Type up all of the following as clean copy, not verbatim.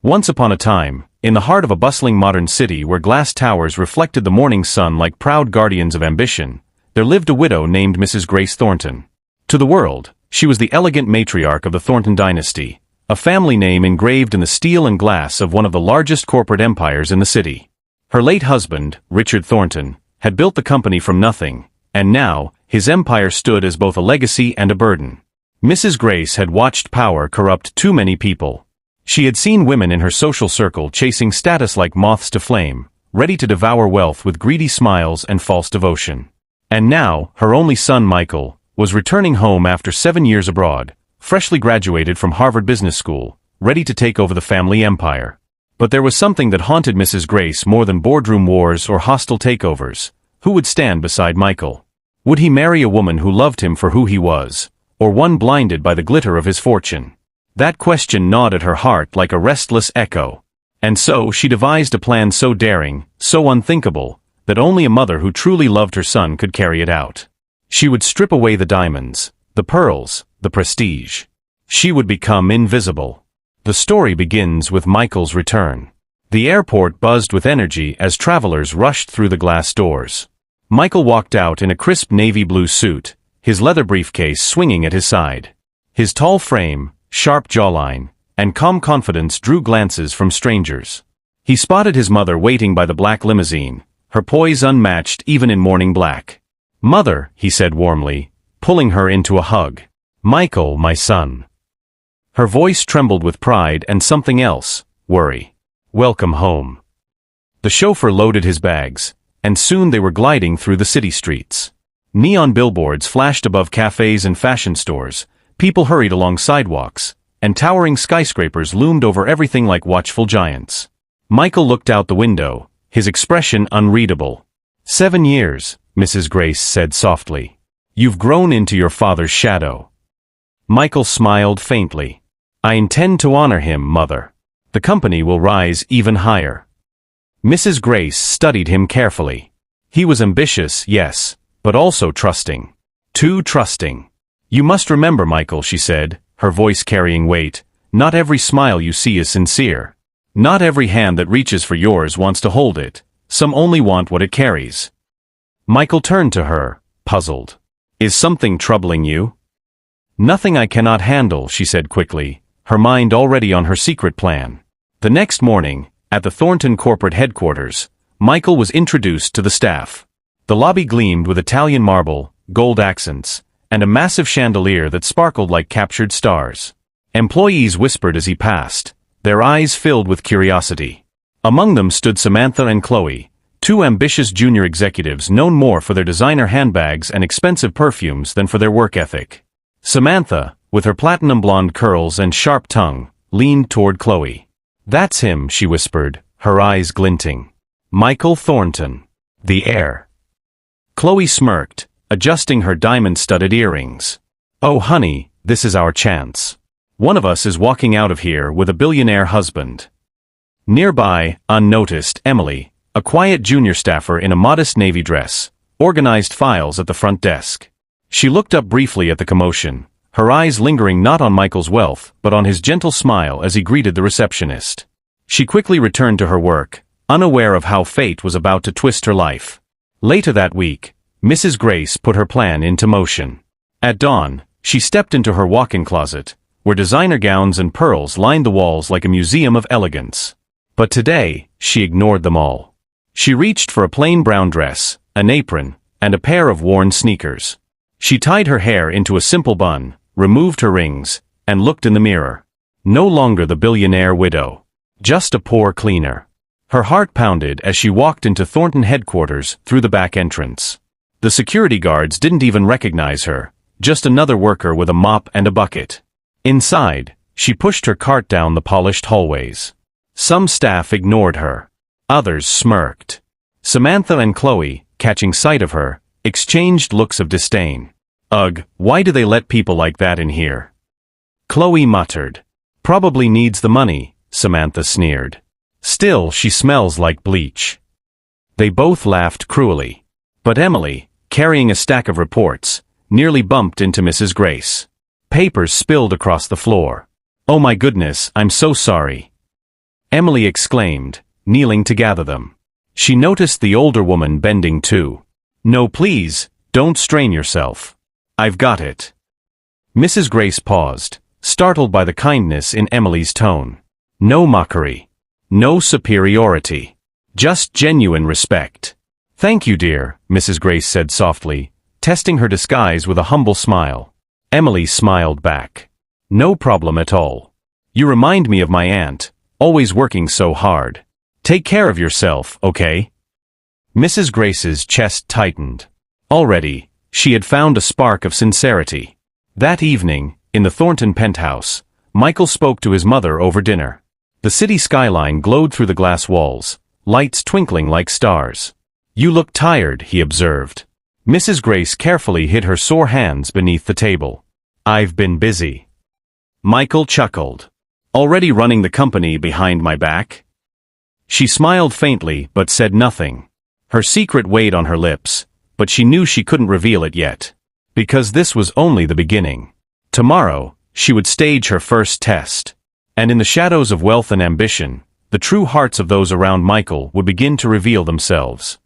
Once upon a time, in the heart of a bustling modern city where glass towers reflected the morning sun like proud guardians of ambition, there lived a widow named Mrs. Grace Thornton. To the world, she was the elegant matriarch of the Thornton dynasty, a family name engraved in the steel and glass of one of the largest corporate empires in the city. Her late husband, Richard Thornton, had built the company from nothing, and now, his empire stood as both a legacy and a burden. Mrs. Grace had watched power corrupt too many people. She had seen women in her social circle chasing status like moths to flame, ready to devour wealth with greedy smiles and false devotion. And now, her only son Michael was returning home after 7 years abroad, freshly graduated from Harvard Business School, ready to take over the family empire. But there was something that haunted Mrs. Grace more than boardroom wars or hostile takeovers. Who would stand beside Michael? Would he marry a woman who loved him for who he was, or one blinded by the glitter of his fortune? That question gnawed at her heart like a restless echo. And so she devised a plan so daring, so unthinkable, that only a mother who truly loved her son could carry it out. She would strip away the diamonds, the pearls, the prestige. She would become invisible. The story begins with Michael's return. The airport buzzed with energy as travelers rushed through the glass doors. Michael walked out in a crisp navy blue suit, his leather briefcase swinging at his side. His tall frame, sharp jawline, and calm confidence drew glances from strangers. He spotted his mother waiting by the black limousine, her poise unmatched even in morning black. "Mother," he said warmly, pulling her into a hug. "Michael, my son." Her voice trembled with pride and something else, worry. "Welcome home." The chauffeur loaded his bags, and soon they were gliding through the city streets. Neon billboards flashed above cafes and fashion stores, people hurried along sidewalks, and towering skyscrapers loomed over everything like watchful giants. Michael looked out the window, his expression unreadable. 7 years, Mrs. Grace said softly. "You've grown into your father's shadow." Michael smiled faintly. "I intend to honor him, Mother. The company will rise even higher." Mrs. Grace studied him carefully. He was ambitious, yes, but also trusting. Too trusting. "You must remember, Michael," she said, her voice carrying weight, "not every smile you see is sincere. Not every hand that reaches for yours wants to hold it. Some only want what it carries." Michael turned to her, puzzled. "Is something troubling you?" "Nothing I cannot handle," she said quickly, her mind already on her secret plan. The next morning, at the Thornton corporate headquarters, Michael was introduced to the staff. The lobby gleamed with Italian marble, gold accents, and a massive chandelier that sparkled like captured stars. Employees whispered as he passed, their eyes filled with curiosity. Among them stood Samantha and Chloe, two ambitious junior executives known more for their designer handbags and expensive perfumes than for their work ethic. Samantha, with her platinum blonde curls and sharp tongue, leaned toward Chloe. "That's him," she whispered, her eyes glinting. "Michael Thornton. The heir." Chloe smirked, adjusting her diamond-studded earrings. "Oh honey, this is our chance. One of us is walking out of here with a billionaire husband." Nearby, unnoticed, Emily, a quiet junior staffer in a modest navy dress, organized files at the front desk. She looked up briefly at the commotion, her eyes lingering not on Michael's wealth but on his gentle smile as he greeted the receptionist. She quickly returned to her work, unaware of how fate was about to twist her life. Later that week, Mrs. Grace put her plan into motion. At dawn, she stepped into her walk-in closet, where designer gowns and pearls lined the walls like a museum of elegance. But today, she ignored them all. She reached for a plain brown dress, an apron, and a pair of worn sneakers. She tied her hair into a simple bun, removed her rings, and looked in the mirror. No longer the billionaire widow. Just a poor cleaner. Her heart pounded as she walked into Thornton headquarters through the back entrance. The security guards didn't even recognize her, just another worker with a mop and a bucket. Inside, she pushed her cart down the polished hallways. Some staff ignored her. Others smirked. Samantha and Chloe, catching sight of her, exchanged looks of disdain. "Ugh, why do they let people like that in here?" Chloe muttered. "Probably needs the money," Samantha sneered. "Still, she smells like bleach." They both laughed cruelly. But Emily, carrying a stack of reports, nearly bumped into Mrs. Grace. Papers spilled across the floor. "Oh my goodness, I'm so sorry." Emily exclaimed, kneeling to gather them. She noticed the older woman bending too. "No, please, don't strain yourself. I've got it." Mrs. Grace paused, startled by the kindness in Emily's tone. No mockery. No superiority. Just genuine respect. "Thank you, dear," Mrs. Grace said softly, testing her disguise with a humble smile. Emily smiled back. "No problem at all. You remind me of my aunt, always working so hard. Take care of yourself, okay?" Mrs. Grace's chest tightened. Already, she had found a spark of sincerity. That evening, in the Thornton penthouse, Michael spoke to his mother over dinner. The city skyline glowed through the glass walls, lights twinkling like stars. "You look tired," he observed. Mrs. Grace carefully hid her sore hands beneath the table. "I've been busy." Michael chuckled. "Already running the company behind my back?" She smiled faintly but said nothing. Her secret weighed on her lips, but she knew she couldn't reveal it yet. Because this was only the beginning. Tomorrow, she would stage her first test. And in the shadows of wealth and ambition, the true hearts of those around Michael would begin to reveal themselves.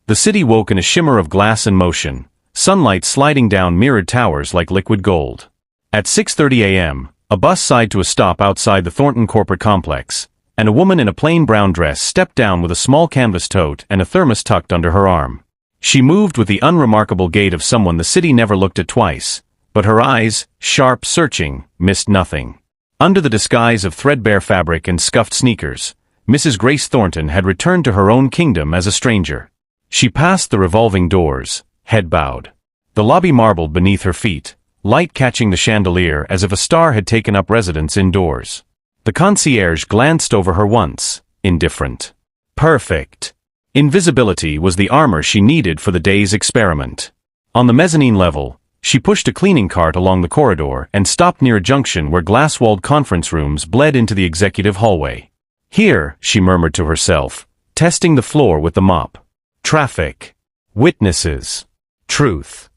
The city woke in a shimmer of glass and motion, sunlight sliding down mirrored towers like liquid gold. At 6:30 a.m., a bus sighed to a stop outside the Thornton corporate complex, and a woman in a plain brown dress stepped down with a small canvas tote and a thermos tucked under her arm. She moved with the unremarkable gait of someone the city never looked at twice, but her eyes, sharp, searching, missed nothing. Under the disguise of threadbare fabric and scuffed sneakers, Mrs. Grace Thornton had returned to her own kingdom as a stranger. She passed the revolving doors, head bowed. The lobby marbled beneath her feet, light catching the chandelier as if a star had taken up residence indoors. The concierge glanced over her once, indifferent. Perfect. Invisibility was the armor she needed for the day's experiment. On the mezzanine level, she pushed a cleaning cart along the corridor and stopped near a junction where glass-walled conference rooms bled into the executive hallway. "Here," she murmured to herself, testing the floor with the mop. Traffic. Witnesses. Truth.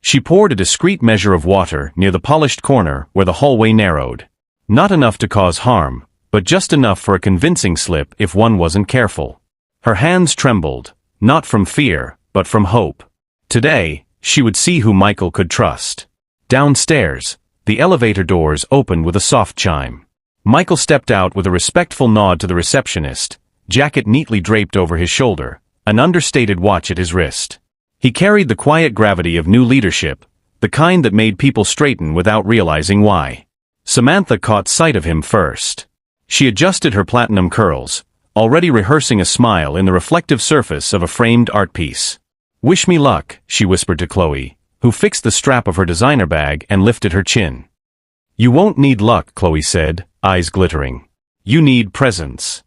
She poured a discreet measure of water near the polished corner where the hallway narrowed. Not enough to cause harm, but just enough for a convincing slip if one wasn't careful. Her hands trembled, not from fear, but from hope. Today, she would see who Michael could trust. Downstairs, the elevator doors opened with a soft chime. Michael stepped out with a respectful nod to the receptionist, jacket neatly draped over his shoulder, an understated watch at his wrist. He carried the quiet gravity of new leadership, the kind that made people straighten without realizing why. Samantha caught sight of him first. She adjusted her platinum curls, already rehearsing a smile in the reflective surface of a framed art piece. "Wish me luck," she whispered to Chloe, who fixed the strap of her designer bag and lifted her chin. "You won't need luck," Chloe said, eyes glittering. "You need presence."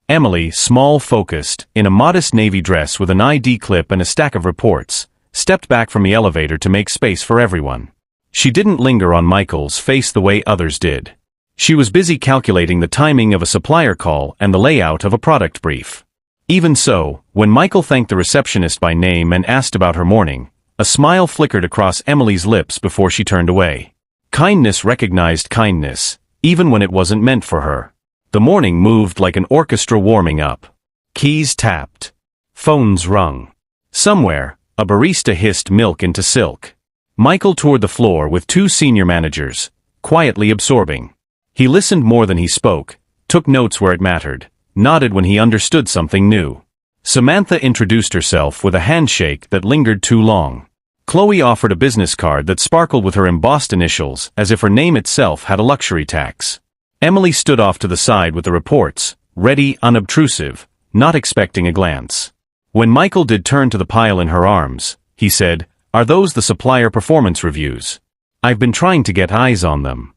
Emily, small-focused, in a modest navy dress with an ID clip and a stack of reports, stepped back from the elevator to make space for everyone. She didn't linger on Michael's face the way others did. She was busy calculating the timing of a supplier call and the layout of a product brief. Even so, when Michael thanked the receptionist by name and asked about her morning, a smile flickered across Emily's lips before she turned away. Kindness recognized kindness, even when it wasn't meant for her. The morning moved like an orchestra warming up. Keys tapped. Phones rung. Somewhere, a barista hissed milk into silk. Michael toured the floor with two senior managers, quietly absorbing. He listened more than he spoke, took notes where it mattered, nodded when he understood something new. Samantha introduced herself with a handshake that lingered too long. Chloe offered a business card that sparkled with her embossed initials as if her name itself had a luxury tax. Emily stood off to the side with the reports, ready, unobtrusive, not expecting a glance. When Michael did turn to the pile in her arms, he said, "Are those the supplier performance reviews? I've been trying to get eyes on them."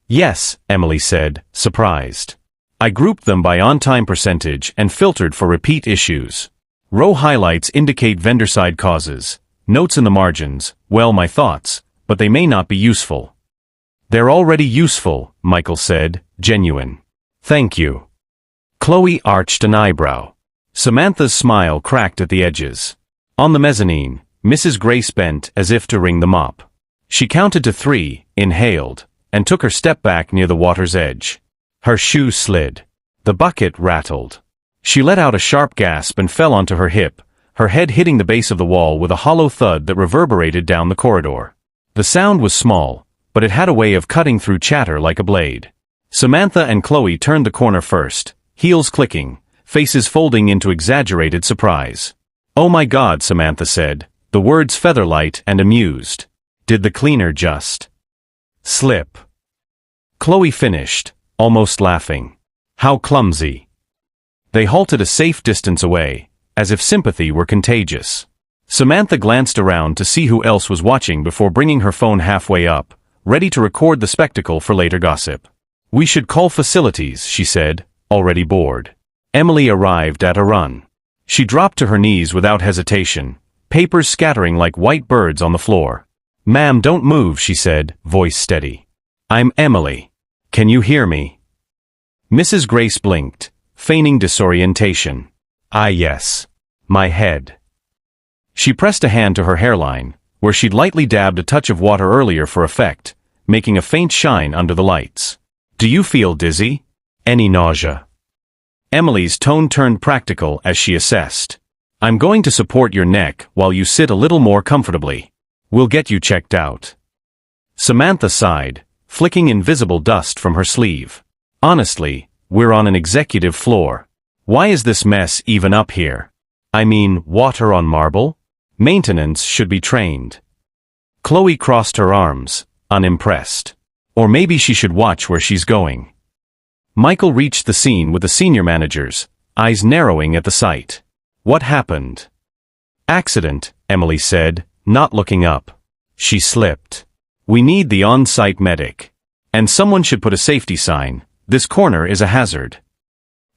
"Yes," Emily said, surprised. "I grouped them by on-time percentage and filtered for repeat issues. Row highlights indicate vendor-side causes, notes in the margins, well, my thoughts, but they may not be useful." "They're already useful," Michael said, genuine. "Thank you." Chloe arched an eyebrow. Samantha's smile cracked at the edges. On the mezzanine, Mrs. Grace bent as if to ring the mop. She counted to 3, inhaled, and took her step back near the water's edge. Her shoe slid. The bucket rattled. She let out a sharp gasp and fell onto her hip, her head hitting the base of the wall with a hollow thud that reverberated down the corridor. The sound was small, but it had a way of cutting through chatter like a blade. Samantha and Chloe turned the corner first, heels clicking, faces folding into exaggerated surprise. "Oh my God," Samantha said, the words featherlight and amused. "Did the cleaner just slip?" Chloe finished, almost laughing. "How clumsy." They halted a safe distance away, as if sympathy were contagious. Samantha glanced around to see who else was watching before bringing her phone halfway up, ready to record the spectacle for later gossip. "We should call facilities," she said, already bored. Emily arrived at a run. She dropped to her knees without hesitation, papers scattering like white birds on the floor. "Ma'am, don't move," she said, voice steady. "I'm Emily. Can you hear me?" Mrs. Grace blinked, feigning disorientation. "Ah, yes. My head." She pressed a hand to her hairline, where she'd lightly dabbed a touch of water earlier for effect, making a faint shine under the lights. "Do you feel dizzy? Any nausea?" Emily's tone turned practical as she assessed. "I'm going to support your neck while you sit a little more comfortably. We'll get you checked out." Samantha sighed, flicking invisible dust from her sleeve. "Honestly, we're on an executive floor. Why is this mess even up here? I mean, water on marble? Maintenance should be trained." Chloe crossed her arms, unimpressed. "Or maybe she should watch where she's going." Michael reached the scene with the senior managers, eyes narrowing at the sight. "What happened?" "Accident," Emily said, not looking up. "She slipped. We need the on-site medic. And someone should put a safety sign. This corner is a hazard."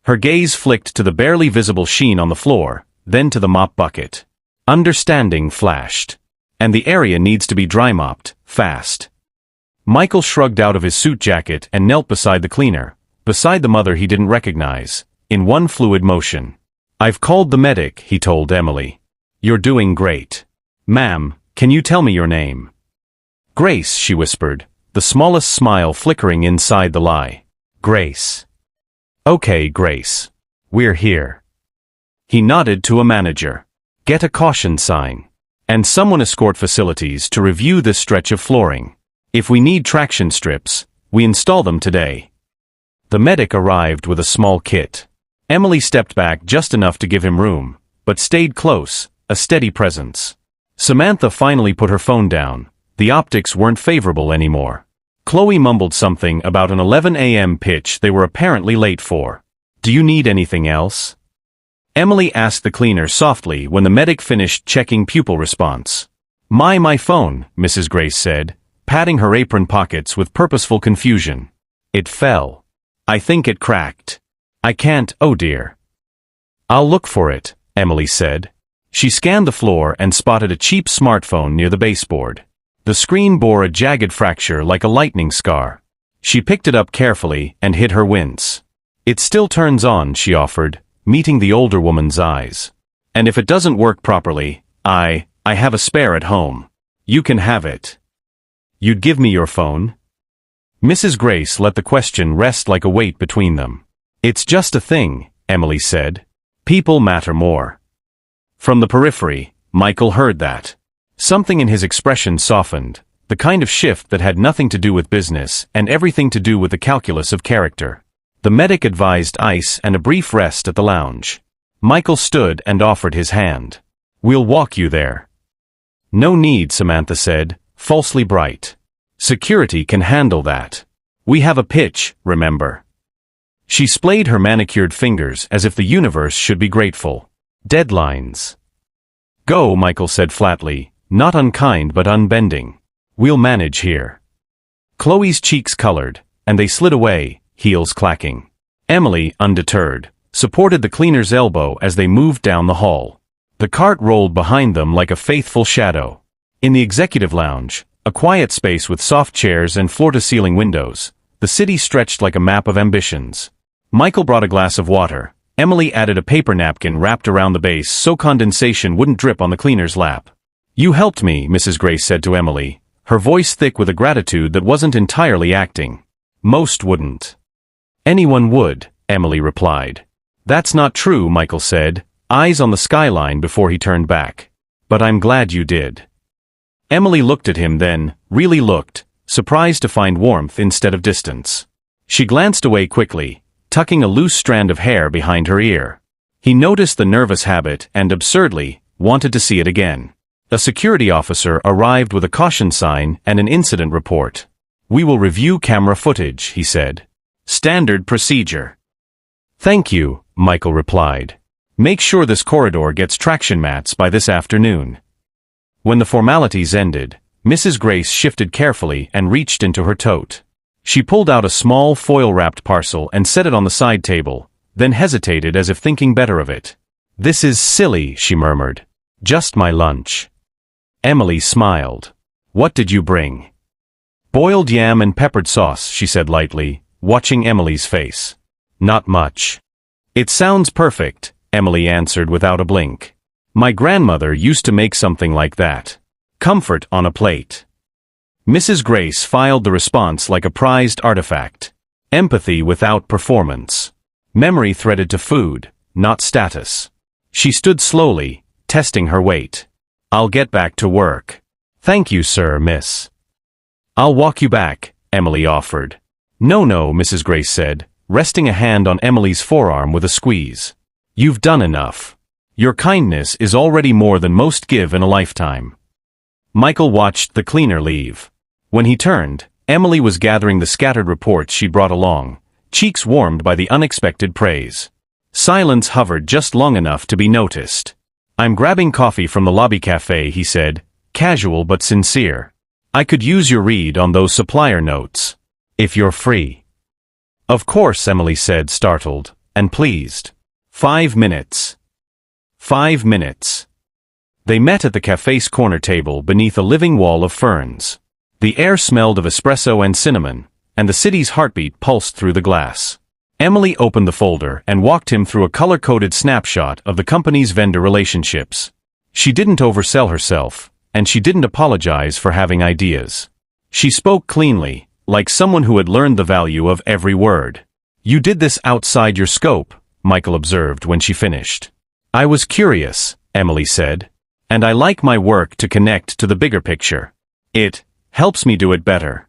Her gaze flicked to the barely visible sheen on the floor, then to the mop bucket. Understanding flashed. "And the area needs to be dry-mopped, fast." Michael shrugged out of his suit jacket and knelt beside the cleaner, beside the mother he didn't recognize, in one fluid motion. "I've called the medic," he told Emily. "You're doing great. Ma'am, can you tell me your name?" "Grace," she whispered, the smallest smile flickering inside the lie. "Grace." "Okay, Grace. We're here." He nodded to a manager. "Get a caution sign. And someone escort facilities to review this stretch of flooring. If we need traction strips, we install them today." The medic arrived with a small kit. Emily stepped back just enough to give him room, but stayed close, a steady presence. Samantha finally put her phone down. The optics weren't favorable anymore. Chloe mumbled something about an 11 a.m. pitch they were apparently late for. "Do you need anything else?" Emily asked the cleaner softly when the medic finished checking pupil response. My phone," Mrs. Grace said, patting her apron pockets with purposeful confusion. "It fell. I think it cracked. I can't, oh dear." "I'll look for it," Emily said. She scanned the floor and spotted a cheap smartphone near the baseboard. The screen bore a jagged fracture like a lightning scar. She picked it up carefully and hid her wince. "It still turns on," she offered, meeting the older woman's eyes. "And if it doesn't work properly, I have a spare at home. You can have it." "You'd give me your phone?" Mrs. Grace let the question rest like a weight between them. "It's just a thing," Emily said. "People matter more." From the periphery, Michael heard that. Something in his expression softened, the kind of shift that had nothing to do with business and everything to do with the calculus of character. The medic advised ice and a brief rest at the lounge. Michael stood and offered his hand. "We'll walk you there." "No need," Samantha said, falsely bright. "Security can handle that. We have a pitch, remember." She splayed her manicured fingers as if the universe should be grateful. "Deadlines." "Go," Michael said flatly, not unkind but unbending. "We'll manage here." Chloe's cheeks colored, and they slid away, heels clacking. Emily, undeterred, supported the cleaner's elbow as they moved down the hall. The cart rolled behind them like a faithful shadow. In the executive lounge, a quiet space with soft chairs and floor-to-ceiling windows, the city stretched like a map of ambitions. Michael brought a glass of water. Emily added a paper napkin wrapped around the base so condensation wouldn't drip on the cleaner's lap. "You helped me," Mrs. Grace said to Emily, her voice thick with a gratitude that wasn't entirely acting. "Most wouldn't." "Anyone would," Emily replied. That's not true, Michael said, eyes on the skyline before he turned back. But I'm glad you did. Emily looked at him then, really looked, surprised to find warmth instead of distance. She glanced away quickly, tucking a loose strand of hair behind her ear. He noticed the nervous habit and, absurdly, wanted to see it again. A security officer arrived with a caution sign and an incident report. We will review camera footage, he said. Standard procedure. Thank you, Michael replied. Make sure this corridor gets traction mats by this afternoon. When the formalities ended, Mrs. Grace shifted carefully and reached into her tote. She pulled out a small foil-wrapped parcel and set it on the side table, then hesitated as if thinking better of it. This is silly, she murmured. Just my lunch. Emily smiled. What did you bring? Boiled yam and peppered sauce, she said lightly, watching Emily's face. Not much. It sounds perfect, Emily answered without a blink. My grandmother used to make something like that. Comfort on a plate. Mrs. Grace filed the response like a prized artifact. Empathy without performance. Memory threaded to food, not status. She stood slowly, testing her weight. I'll get back to work. Thank you, sir, miss. I'll walk you back, Emily offered. No, Mrs. Grace said, resting a hand on Emily's forearm with a squeeze. You've done enough. Your kindness is already more than most give in a lifetime. Michael watched the cleaner leave. When he turned, Emily was gathering the scattered reports she brought along, cheeks warmed by the unexpected praise. Silence hovered just long enough to be noticed. I'm grabbing coffee from the lobby cafe, he said, casual but sincere. I could use your read on those supplier notes. If you're free. Of course, Emily said, startled, and pleased. 5 minutes. 5 minutes. They met at the cafe's corner table beneath a living wall of ferns. The air smelled of espresso and cinnamon, and the city's heartbeat pulsed through the glass. Emily opened the folder and walked him through a color-coded snapshot of the company's vendor relationships. She didn't oversell herself, and she didn't apologize for having ideas. She spoke cleanly, like someone who had learned the value of every word. You did this outside your scope, Michael observed when she finished. I was curious, Emily said, and I like my work to connect to the bigger picture. It helps me do it better.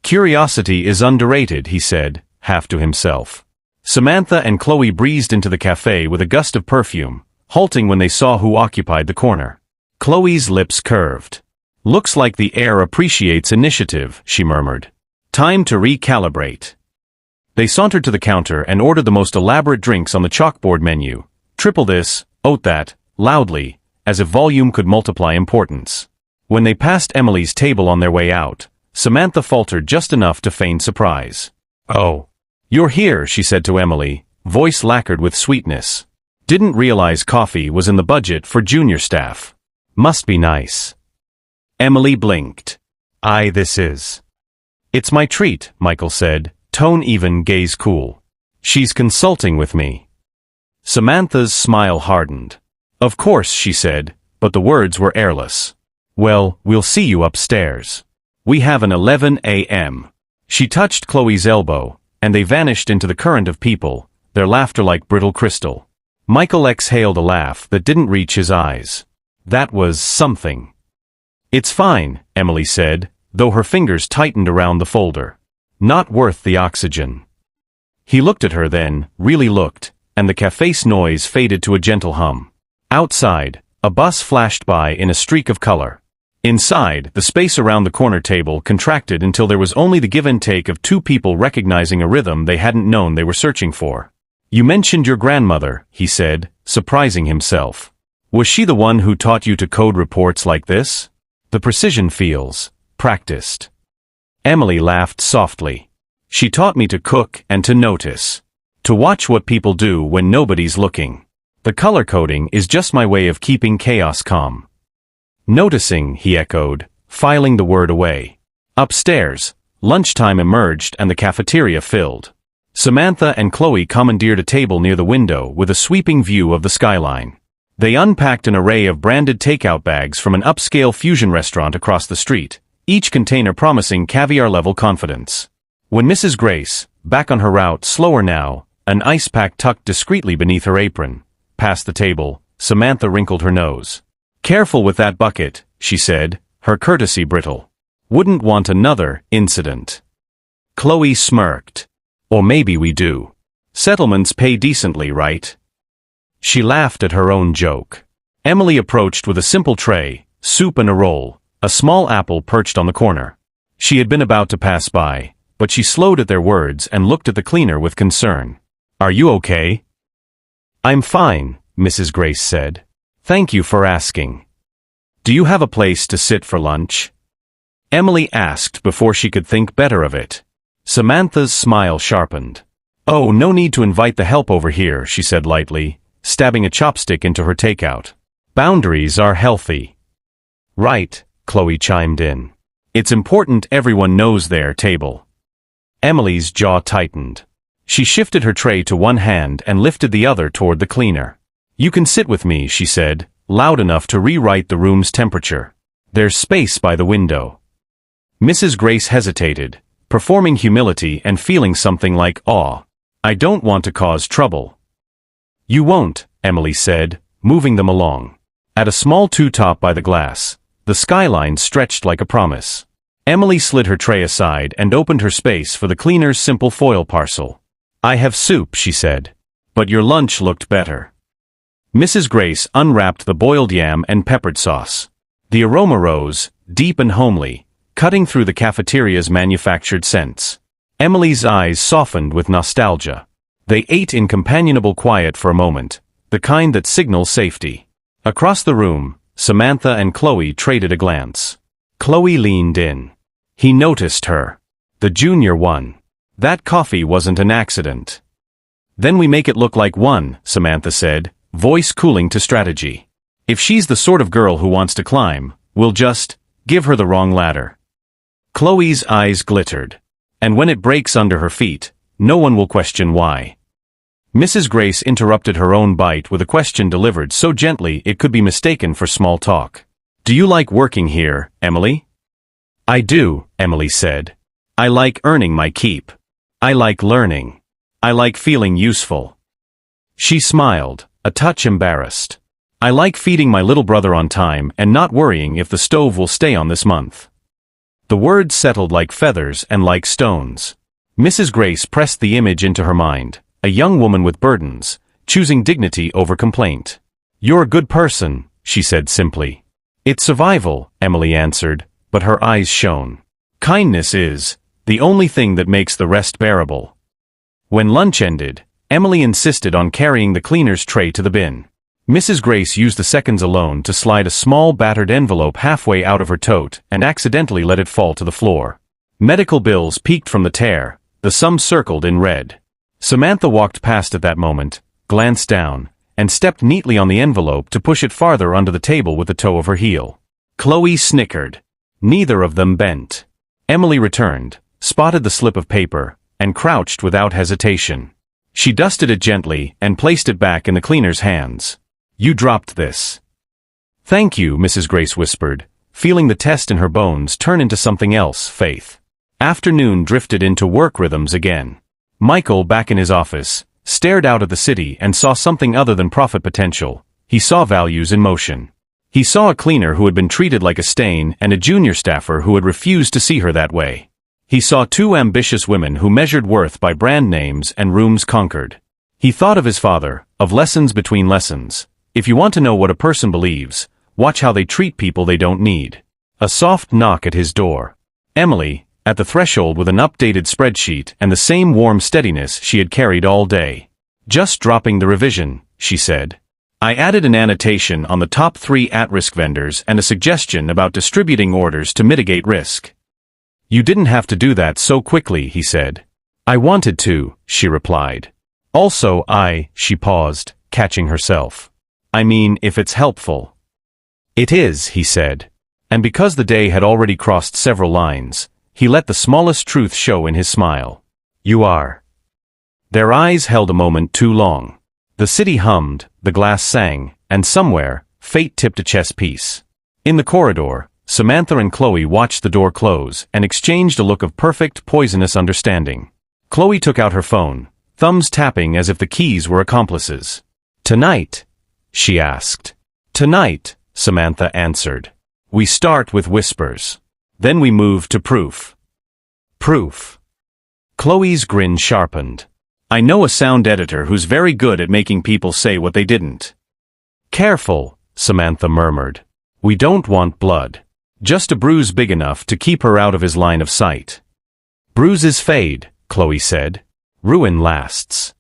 Curiosity is underrated, he said, half to himself. Samantha and Chloe breezed into the cafe with a gust of perfume, halting when they saw who occupied the corner. Chloe's lips curved. Looks like the air appreciates initiative, she murmured. Time to recalibrate. They sauntered to the counter and ordered the most elaborate drinks on the chalkboard menu. Triple this, oat that, loudly, as if volume could multiply importance. When they passed Emily's table on their way out, Samantha faltered just enough to feign surprise. Oh. You're here, she said to Emily, voice lacquered with sweetness. Didn't realize coffee was in the budget for junior staff. Must be nice. Emily blinked. This is. It's my treat, Michael said, tone even, gaze cool. She's consulting with me. Samantha's smile hardened. Of course, she said, but the words were airless. Well, we'll see you upstairs. We have an 11 a.m. She touched Chloe's elbow, and they vanished into the current of people, their laughter like brittle crystal. Michael exhaled a laugh that didn't reach his eyes. That was something. It's fine, Emily said, though her fingers tightened around the folder. Not worth the oxygen. He looked at her then, really looked, and the cafe's noise faded to a gentle hum. Outside, a bus flashed by in a streak of color. Inside, the space around the corner table contracted until there was only the give and take of two people recognizing a rhythm they hadn't known they were searching for. You mentioned your grandmother, he said, surprising himself. Was she the one who taught you to code reports like this? The precision feels practiced. Emily laughed softly. She taught me to cook and to notice. To watch what people do when nobody's looking. The color coding is just my way of keeping chaos calm. Noticing, he echoed, filing the word away. Upstairs, lunchtime emerged and the cafeteria filled. Samantha and Chloe commandeered a table near the window with a sweeping view of the skyline. They unpacked an array of branded takeout bags from an upscale fusion restaurant across the street, each container promising caviar-level confidence. When Mrs. Grace, back on her route slower now, an ice pack tucked discreetly beneath her apron. Past the table, Samantha wrinkled her nose. "Careful with that bucket," she said, her courtesy brittle. "Wouldn't want another incident." Chloe smirked. "Or maybe we do. Settlements pay decently, right?" She laughed at her own joke. Emily approached with a simple tray, soup and a roll, a small apple perched on the corner. She had been about to pass by, but she slowed at their words and looked at the cleaner with concern. "Are you okay?" "I'm fine," Mrs. Grace said. "Thank you for asking." "Do you have a place to sit for lunch?" Emily asked before she could think better of it. Samantha's smile sharpened. "Oh, no need to invite the help over here," she said lightly, stabbing a chopstick into her takeout. "Boundaries are healthy." "Right," Chloe chimed in. "It's important everyone knows their table." Emily's jaw tightened. She shifted her tray to one hand and lifted the other toward the cleaner. "You can sit with me," she said, loud enough to rewrite the room's temperature. "There's space by the window." Mrs. Grace hesitated, performing humility and feeling something like awe. "I don't want to cause trouble." "You won't," Emily said, moving them along. At a small two-top by the glass, the skyline stretched like a promise. Emily slid her tray aside and opened her space for the cleaner's simple foil parcel. "I have soup," she said. "But your lunch looked better." Mrs. Grace unwrapped the boiled yam and peppered sauce. The aroma rose, deep and homely, cutting through the cafeteria's manufactured scents. Emily's eyes softened with nostalgia. They ate in companionable quiet for a moment, the kind that signals safety. Across the room, Samantha and Chloe traded a glance. Chloe leaned in. He noticed her. The junior one. That coffee wasn't an accident. "Then we make it look like one," Samantha said, voice cooling to strategy. "If she's the sort of girl who wants to climb, we'll just give her the wrong ladder." Chloe's eyes glittered. "And when it breaks under her feet, no one will question why." Mrs. Grace interrupted her own bite with a question delivered so gently it could be mistaken for small talk. "Do you like working here, Emily?" "I do," Emily said. "I like earning my keep. I like learning. I like feeling useful." She smiled, a touch embarrassed. "I like feeding my little brother on time and not worrying if the stove will stay on this month." The words settled like feathers and like stones. Mrs. Grace pressed the image into her mind, a young woman with burdens, choosing dignity over complaint. "You're a good person," she said simply. "It's survival," Emily answered, but her eyes shone. "Kindness is the only thing that makes the rest bearable." When lunch ended, Emily insisted on carrying the cleaner's tray to the bin. Mrs. Grace used the seconds alone to slide a small battered envelope halfway out of her tote and accidentally let it fall to the floor. Medical bills peeked from the tear, the sum circled in red. Samantha walked past at that moment, glanced down, and stepped neatly on the envelope to push it farther under the table with the toe of her heel. Chloe snickered. Neither of them bent. Emily returned, spotted the slip of paper, and crouched without hesitation. She dusted it gently and placed it back in the cleaner's hands. "You dropped this." "Thank you," Mrs. Grace whispered, feeling the test in her bones turn into something else, faith. Afternoon drifted into work rhythms again. Michael, back in his office, stared out at the city and saw something other than profit potential. He saw values in motion. He saw a cleaner who had been treated like a stain and a junior staffer who had refused to see her that way. He saw two ambitious women who measured worth by brand names and rooms conquered. He thought of his father, of lessons between lessons. If you want to know what a person believes, watch how they treat people they don't need. A soft knock at his door. Emily, at the threshold with an updated spreadsheet and the same warm steadiness she had carried all day. "Just dropping the revision," she said. "I added an annotation on the top 3 at-risk vendors and a suggestion about distributing orders to mitigate risk." "You didn't have to do that so quickly," he said. "I wanted to," she replied. "Also she paused, catching herself. "I mean, if it's helpful." "It is," he said. And because the day had already crossed several lines, he let the smallest truth show in his smile. "You are." Their eyes held a moment too long. The city hummed, the glass sang, and somewhere, fate tipped a chess piece. In the corridor, Samantha and Chloe watched the door close and exchanged a look of perfect, poisonous understanding. Chloe took out her phone, thumbs tapping as if the keys were accomplices. "Tonight?" she asked. "Tonight," Samantha answered. "We start with whispers. Then we move to proof." Proof. Chloe's grin sharpened. "I know a sound editor who's very good at making people say what they didn't." "Careful," Samantha murmured. "We don't want blood. Just a bruise big enough to keep her out of his line of sight." "Bruises fade," Chloe said. "Ruin lasts."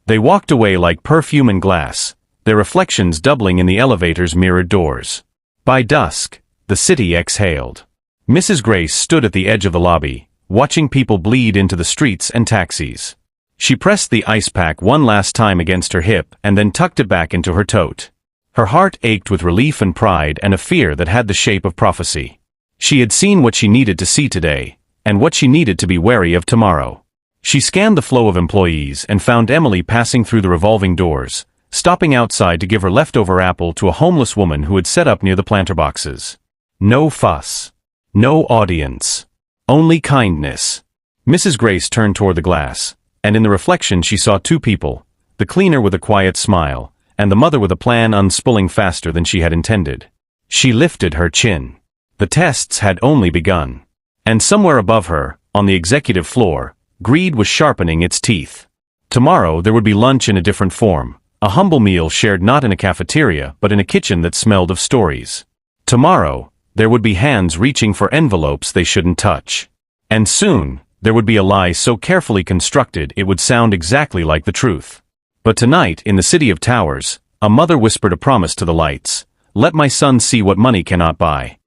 They walked away like perfume and glass, their reflections doubling in the elevator's mirrored doors. By dusk, the city exhaled. Mrs. Grace stood at the edge of the lobby, watching people bleed into the streets and taxis. She pressed the ice pack one last time against her hip and then tucked it back into her tote. Her heart ached with relief and pride and a fear that had the shape of prophecy. She had seen what she needed to see today, and what she needed to be wary of tomorrow. She scanned the flow of employees and found Emily passing through the revolving doors, stopping outside to give her leftover apple to a homeless woman who had set up near the planter boxes. No fuss. No audience. Only kindness. Mrs. Grace turned toward the glass, and in the reflection she saw two people, the cleaner with a quiet smile, and the mother with a plan unspooling faster than she had intended. She lifted her chin. The tests had only begun. And somewhere above her, on the executive floor, greed was sharpening its teeth. Tomorrow there would be lunch in a different form, a humble meal shared not in a cafeteria but in a kitchen that smelled of stories. Tomorrow, there would be hands reaching for envelopes they shouldn't touch. And soon, there would be a lie so carefully constructed it would sound exactly like the truth. But tonight, in the city of towers, a mother whispered a promise to the lights, "Let my son see what money cannot buy."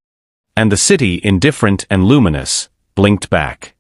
And the city, indifferent and luminous, blinked back.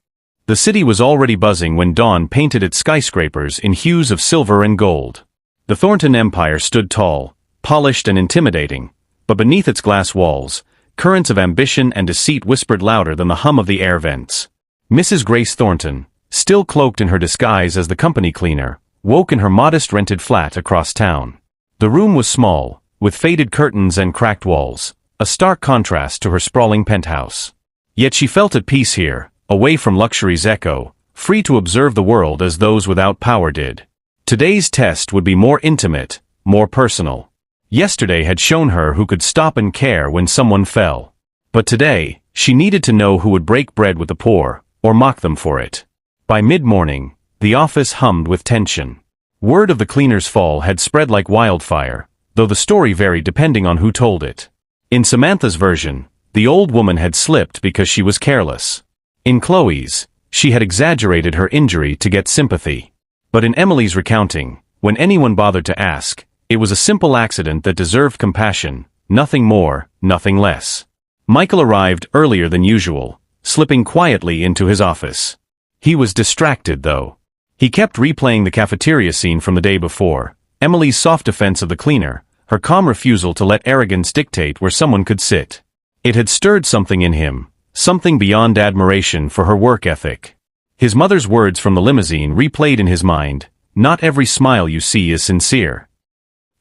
The city was already buzzing when dawn painted its skyscrapers in hues of silver and gold. The Thornton Empire stood tall, polished and intimidating, but beneath its glass walls, currents of ambition and deceit whispered louder than the hum of the air vents. Mrs. Grace Thornton, still cloaked in her disguise as the company cleaner, woke in her modest rented flat across town. The room was small, with faded curtains and cracked walls, a stark contrast to her sprawling penthouse. Yet she felt at peace here, away from luxury's echo, free to observe the world as those without power did. Today's test would be more intimate, more personal. Yesterday had shown her who could stop and care when someone fell. But today, she needed to know who would break bread with the poor, or mock them for it. By mid-morning, the office hummed with tension. Word of the cleaner's fall had spread like wildfire, though the story varied depending on who told it. In Samantha's version, the old woman had slipped because she was careless. In Chloe's, she had exaggerated her injury to get sympathy. But in Emily's recounting, when anyone bothered to ask, it was a simple accident that deserved compassion, nothing more, nothing less. Michael arrived earlier than usual, slipping quietly into his office. He was distracted, though. He kept replaying the cafeteria scene from the day before, Emily's soft defense of the cleaner, her calm refusal to let arrogance dictate where someone could sit. It had stirred something in him, something beyond admiration for her work ethic. His mother's words from the limousine replayed in his mind, "Not every smile you see is sincere."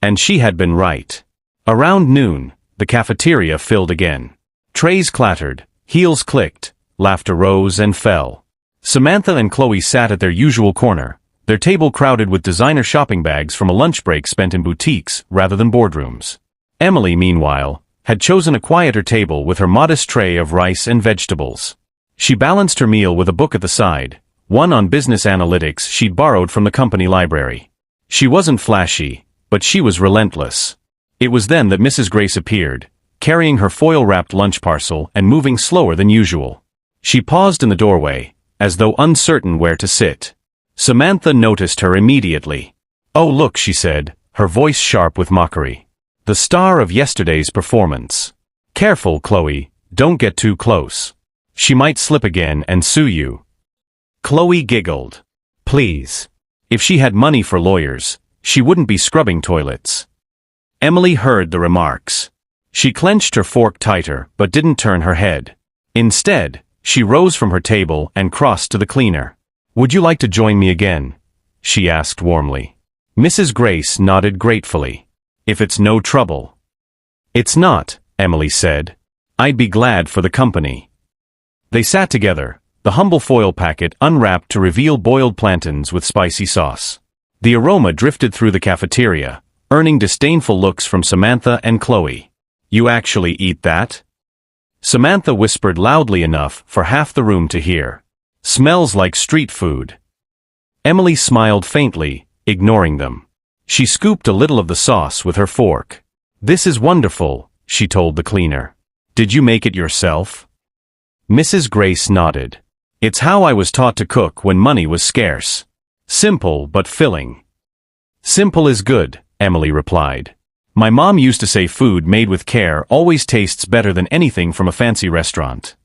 And she had been right. Around noon, the cafeteria filled again. Trays clattered, heels clicked, laughter rose and fell. Samantha and Chloe sat at their usual corner, their table crowded with designer shopping bags from a lunch break spent in boutiques rather than boardrooms. Emily, meanwhile, had chosen a quieter table with her modest tray of rice and vegetables. She balanced her meal with a book at the side, one on business analytics she'd borrowed from the company library. She wasn't flashy, but she was relentless. It was then that Mrs. Grace appeared, carrying her foil-wrapped lunch parcel and moving slower than usual. She paused in the doorway, as though uncertain where to sit. Samantha noticed her immediately. "Oh look," she said, her voice sharp with mockery. "The star of yesterday's performance. Careful, Chloe, don't get too close. She might slip again and sue you." Chloe giggled. Please. If she had money for lawyers, she wouldn't be scrubbing toilets. Emily heard the remarks. She clenched her fork tighter but didn't turn her head. Instead, she rose from her table and crossed to the cleaner. "Would you like to join me again?" she asked warmly. Mrs. Grace nodded gratefully. "If it's no trouble." "It's not," Emily said. "I'd be glad for the company." They sat together, the humble foil packet unwrapped to reveal boiled plantains with spicy sauce. The aroma drifted through the cafeteria, earning disdainful looks from Samantha and Chloe. "You actually eat that?" Samantha whispered loudly enough for half the room to hear. "Smells like street food." Emily smiled faintly, ignoring them. She scooped a little of the sauce with her fork. "This is wonderful," she told the cleaner. "Did you make it yourself?" Mrs. Grace nodded. "It's how I was taught to cook when money was scarce. Simple but filling." "Simple is good," Emily replied. "My mom used to say food made with care always tastes better than anything from a fancy restaurant."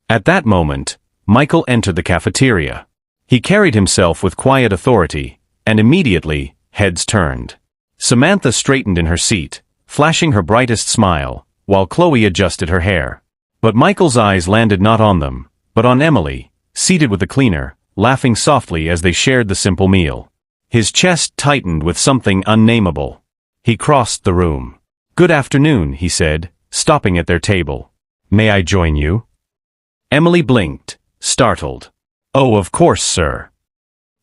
At that moment, Michael entered the cafeteria. He carried himself with quiet authority, and immediately, heads turned. Samantha straightened in her seat, flashing her brightest smile, while Chloe adjusted her hair. But Michael's eyes landed not on them, but on Emily, seated with the cleaner, laughing softly as they shared the simple meal. His chest tightened with something unnameable. He crossed the room. "Good afternoon," he said, stopping at their table. "May I join you?" Emily blinked, startled. "Oh, of course, sir."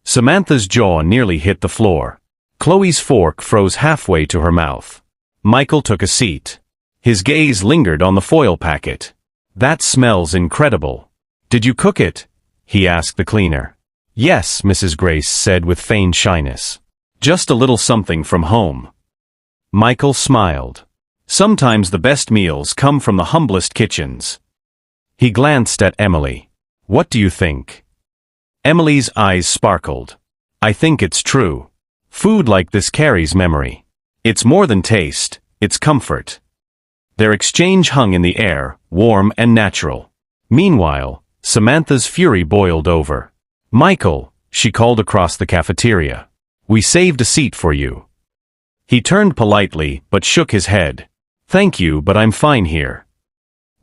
Samantha's jaw nearly hit the floor. Chloe's fork froze halfway to her mouth. Michael took a seat. His gaze lingered on the foil packet. "That smells incredible. Did you cook it?" he asked the cleaner. "Yes," Mrs. Grace said with feigned shyness. "Just a little something from home." Michael smiled. Sometimes the best meals come from the humblest kitchens. He glanced at Emily. "What do you think?" Emily's eyes sparkled. "I think it's true. Food like this carries memory. It's more than taste, it's comfort." Their exchange hung in the air, warm and natural. Meanwhile, Samantha's fury boiled over. "Michael," she called across the cafeteria. "We saved a seat for you." He turned politely, but shook his head. "Thank you, but I'm fine here."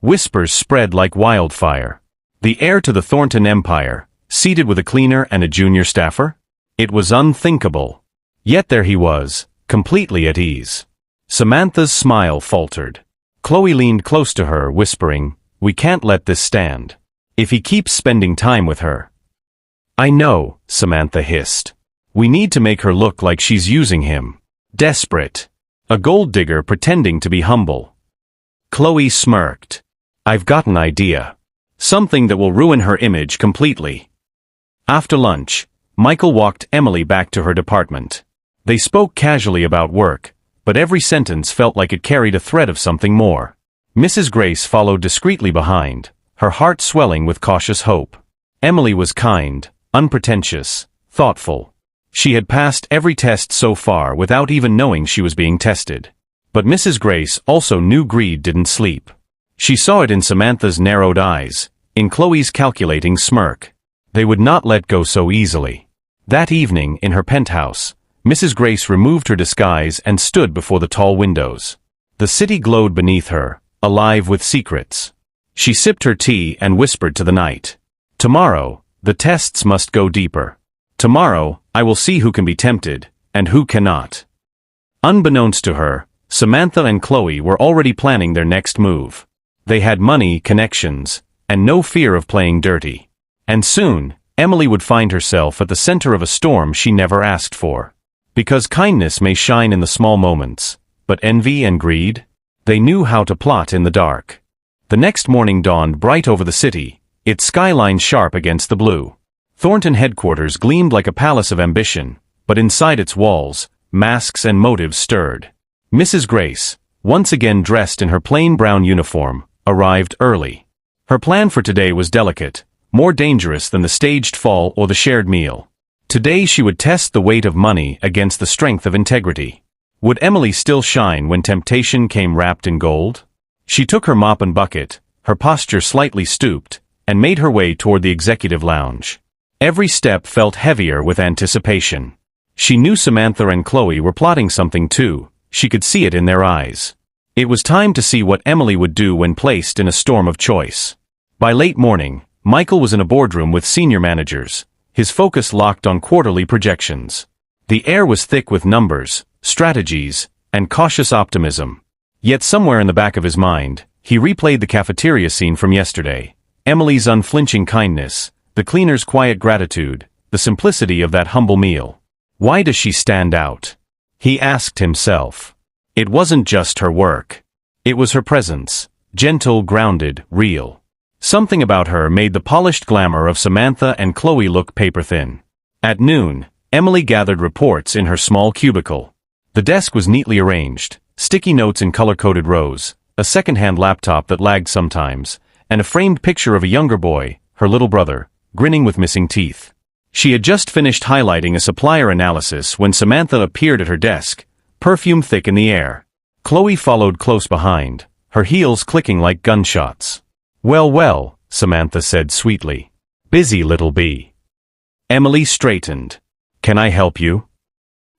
Whispers spread like wildfire. The heir to the Thornton empire, seated with a cleaner and a junior staffer? It was unthinkable. Yet there he was, completely at ease. Samantha's smile faltered. Chloe leaned close to her, whispering, "We can't let this stand. If he keeps spending time with her." "I know," Samantha hissed. "We need to make her look like she's using him. Desperate. A gold digger pretending to be humble." Chloe smirked. "I've got an idea. Something that will ruin her image completely." After lunch, Michael walked Emily back to her department. They spoke casually about work, but every sentence felt like it carried a thread of something more. Mrs. Grace followed discreetly behind, her heart swelling with cautious hope. Emily was kind, unpretentious, thoughtful. She had passed every test so far without even knowing she was being tested. But Mrs. Grace also knew greed didn't sleep. She saw it in Samantha's narrowed eyes, in Chloe's calculating smirk. They would not let go so easily. That evening, in her penthouse, Mrs. Grace removed her disguise and stood before the tall windows. The city glowed beneath her, alive with secrets. She sipped her tea and whispered to the night. "Tomorrow, the tests must go deeper. Tomorrow, I will see who can be tempted, and who cannot." Unbeknownst to her, Samantha and Chloe were already planning their next move. They had money, connections, and no fear of playing dirty. And soon, Emily would find herself at the center of a storm she never asked for. Because kindness may shine in the small moments, but envy and greed? They knew how to plot in the dark. The next morning dawned bright over the city, its skyline sharp against the blue. Thornton headquarters gleamed like a palace of ambition, but inside its walls, masks and motives stirred. Mrs. Grace, once again dressed in her plain brown uniform, arrived early. Her plan for today was delicate, more dangerous than the staged fall or the shared meal. Today she would test the weight of money against the strength of integrity. Would Emily still shine when temptation came wrapped in gold? She took her mop and bucket, her posture slightly stooped, and made her way toward the executive lounge. Every step felt heavier with anticipation. She knew Samantha and Chloe were plotting something too, she could see it in their eyes. It was time to see what Emily would do when placed in a storm of choice. By late morning, Michael was in a boardroom with senior managers, his focus locked on quarterly projections. The air was thick with numbers, strategies, and cautious optimism. Yet somewhere in the back of his mind, he replayed the cafeteria scene from yesterday, Emily's unflinching kindness, the cleaner's quiet gratitude, the simplicity of that humble meal. Why does she stand out? He asked himself. It wasn't just her work. It was her presence, gentle, grounded, real. Something about her made the polished glamour of Samantha and Chloe look paper-thin. At noon, Emily gathered reports in her small cubicle. The desk was neatly arranged, sticky notes in color-coded rows, a second-hand laptop that lagged sometimes, and a framed picture of a younger boy, her little brother, grinning with missing teeth. She had just finished highlighting a supplier analysis when Samantha appeared at her desk, perfume thick in the air. Chloe followed close behind, her heels clicking like gunshots. "Well, well," Samantha said sweetly. "Busy, little bee." Emily straightened. "Can I help you?"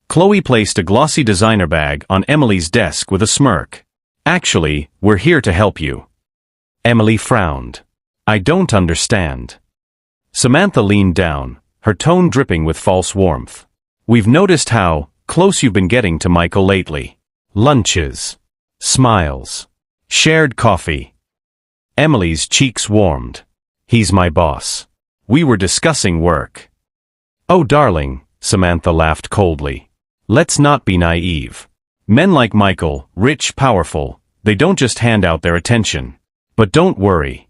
Chloe placed a glossy designer bag on Emily's desk with a smirk. "Actually, we're here to help you." Emily frowned. "I don't understand." Samantha leaned down, her tone dripping with false warmth. "We've noticed how close you've been getting to Michael lately. Lunches. Smiles. Shared coffee." Emily's cheeks warmed. "He's my boss. We were discussing work." "Oh, darling," Samantha laughed coldly. "Let's not be naive. Men like Michael, rich, powerful, they don't just hand out their attention. But don't worry."